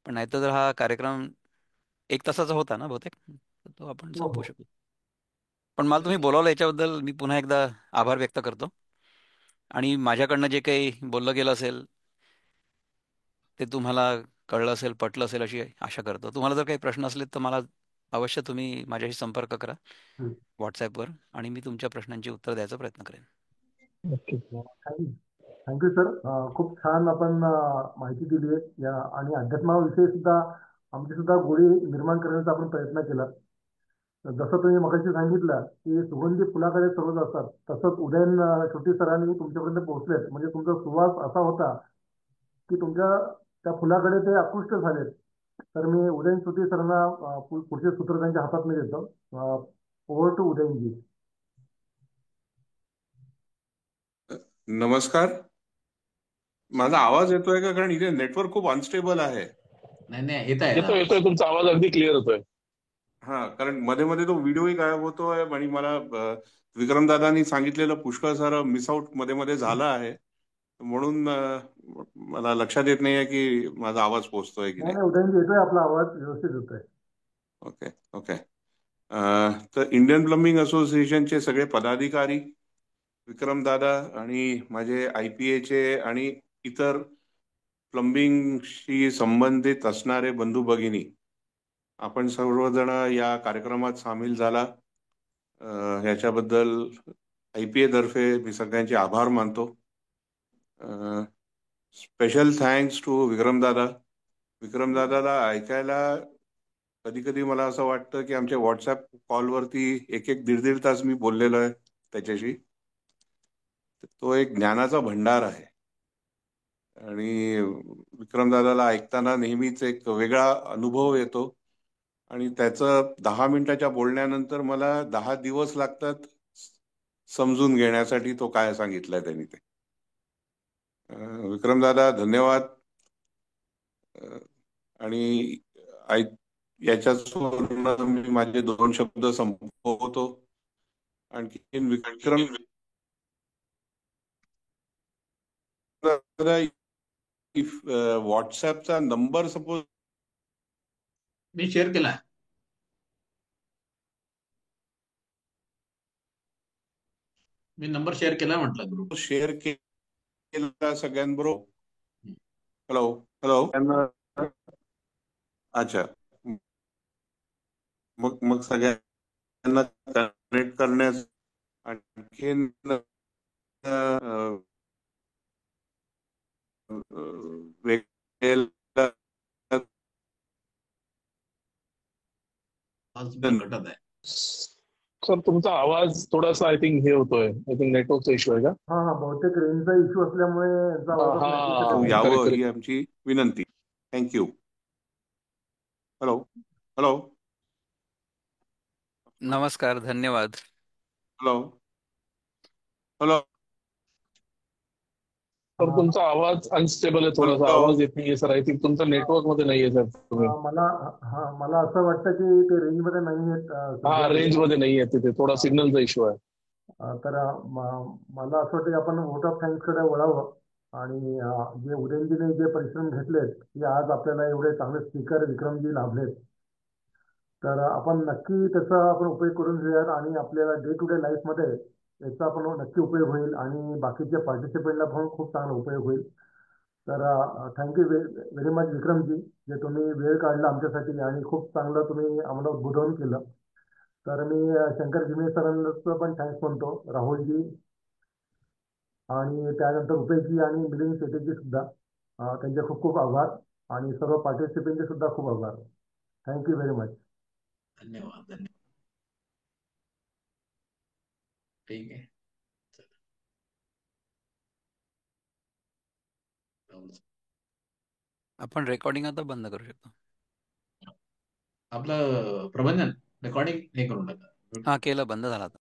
पण नाहीतर जर हा कार्यक्रम 1 तासाचा होता ना बहुतेक, तर तो आपण हो संपवू हो. शकतो. पण मला तुम्ही बोलावलं याच्याबद्दल मी पुन्हा एकदा आभार व्यक्त करतो. आणि माझ्याकडनं जे काही बोललं गेलं असेल ते तुम्हाला कळलं असेल, पटलं असेल अशी आशा करतो. तुम्हाला जर काही प्रश्न असले तर मला अवश्य तुम्ही माझ्याशी संपर्क करा ठीक. व्हॉट्सॲपवर, आणि मी तुमच्या प्रश्नांची उत्तर द्यायचा प्रयत्न करेन. नक्की. Thank you sir. खूप छान आपण माहिती दिली आहे या, आणि अध्यात्माविषयी सुद्धा आमची सुद्धा गोडी निर्माण करण्याचा आपण प्रयत्न केला. जसं तुम्ही मगाशी सांगितलं की सुगंधी फुलाकडे सर्वच असतात, तसंच उदयन शेट्टी सरांनी तुमच्यापर्यंत पोहोचलेत, म्हणजे तुमचा सुवास असा होता की तुमच्या त्या फुलाकडे ते आकृष्ट झालेत. तर मी उदयन शेट्टी सरांना पुढचे सूत्र त्यांच्या हातात मी देतो. Over to Udayanji. नमस्कार. माझा आवाज येतोय का? कारण इथे नेटवर्क खूप अनस्टेबल आहे. नाही नाही, येत आहे येतोय आवाज. येतोय, तुमचा आवाज अगदी क्लिअर होतोय. हा, कारण मध्ये मध्ये तो व्हिडिओही गायब होतोय आणि मला विक्रमदादांनी सांगितलेलं पुष्कळ सारं मिस आउट मध्ये मध्ये झालं आहे. म्हणून मला लक्षात येत नाहीये की माझा आवाज पोहोचतोय की नाही नाही. नाही, उदयनजी येतोय, आपला आवाज व्यवस्थित येतोय. Okay okay. तर इंडियन प्लंबिंग असोसिएशनचे सगळे पदाधिकारी, विक्रमदादा आणि माझे IPAचे आणि इतर प्लंबिंगशी संबंधित असणारे बंधू भगिनी, आपण सर्वजण या कार्यक्रमात सामील झाला, याच्याबद्दल IPA तर्फे मी सगळ्यांचे आभार मानतो. स्पेशल थँक्स टू विक्रमदादा. विक्रमदादाला ऐकायला कधी कधी मला असं वाटतं की आमच्या व्हॉट्सअप कॉलवरती एक एक दीड दीड तास मी बोललेलो आहे त्याच्याशी. तो एक ज्ञानाचा भंडार आहे आणि विक्रमदादाला ऐकताना नेहमीच एक वेगळा अनुभव येतो. आणि त्याचं 10 मिनिटाच्या बोलण्यानंतर मला 10 दिवस लागतात समजून घेण्यासाठी तो काय सांगितलंय त्यांनी ते. विक्रमदादा धन्यवाद. आणि आय याच्यावर मी माझे 2 शब्द संपवतो. आणखी विक्रम व्हॉट्सअपचा नंबर सपोज मी शेअर केलाय. मी नंबर शेअर केलाय म्हटलं ग्रुप. शेअर केला सगळ्यांबरोबर. Hello hello. अच्छा. मग मग सगळ्यांना कनेक्ट करण्यास आणखीन वेगळ्या आवाज तुमचा कटत आहे. सर तुमचा आवाज थोडासा आय थिंक हे होतोय. आय थिंक नेटवर्कचा इश्यू आहे का? हा हा, बहुतेक रेंजचा इश्यू असल्यामुळे यांचा हा आवाज आपण ऐकू शकत हा, नाही. करेक्ट यावं ही करेक्ट. आमची विनंती. थँक्यू. हॅलो हॅलो नमस्कार, धन्यवाद. हॅलो हॅलो सर हा, तुमचा आवाज अनस्टेबल आहे, थोडासा हॅलो. आवाज येत नाहीये सर. आय थिंक तुमचा नेटवर्क मध्ये नाहीये सर तुम्ही. मला मला असं वाटतं की ते रेंजमध्ये नाही आहेत हा, सध्या रेंज तरी. मध्ये नाहीये तिथे, थोडा सिग्नलचा इश्यू आहे. तर मला असं वाटतं की आपण व्होट ऑफ थँक्सकडे वळावं. आणि जे उदयनजीने जे परिश्रम घेतलेत की आज आपल्याला एवढे चांगले स्पीकर विक्रमजी लाभलेत, तर आपण नक्की त्याचा आपण उपयोग करून घेऊयात, आणि आपल्याला डे टू डे लाईफमध्ये याचा आपण नक्की उपयोग होईल, आणि बाकीच्या पार्टिसिपेंटला पण खूप चांगला उपयोग होईल. तर थँक्यू व्हेरी मच विक्रमजी, जे तुम्ही वेळ काढला आमच्यासाठी आणि खूप चांगलं तुम्ही आम्हाला उद्बोधन केलं. तर मी शंकर जिमे सरांचं पण थँक्स म्हणतो, राहुलजी आणि त्यानंतर रुपेशजी आणि मिलिंद शेटेजी सुद्धा त्यांचे खूप खूप आभार आणि सर्व पार्टिसिपेंटचे सुद्धा खूप आभार. Thank you very much. धन्यवाद धन्यवाद. ठीक आहे. चला. आपण रेकॉर्डिंग आता बंद करू शकतो. आपलं प्रबंधन रेकॉर्डिंग हे करून टाका. हा केलं, बंद झाला आता.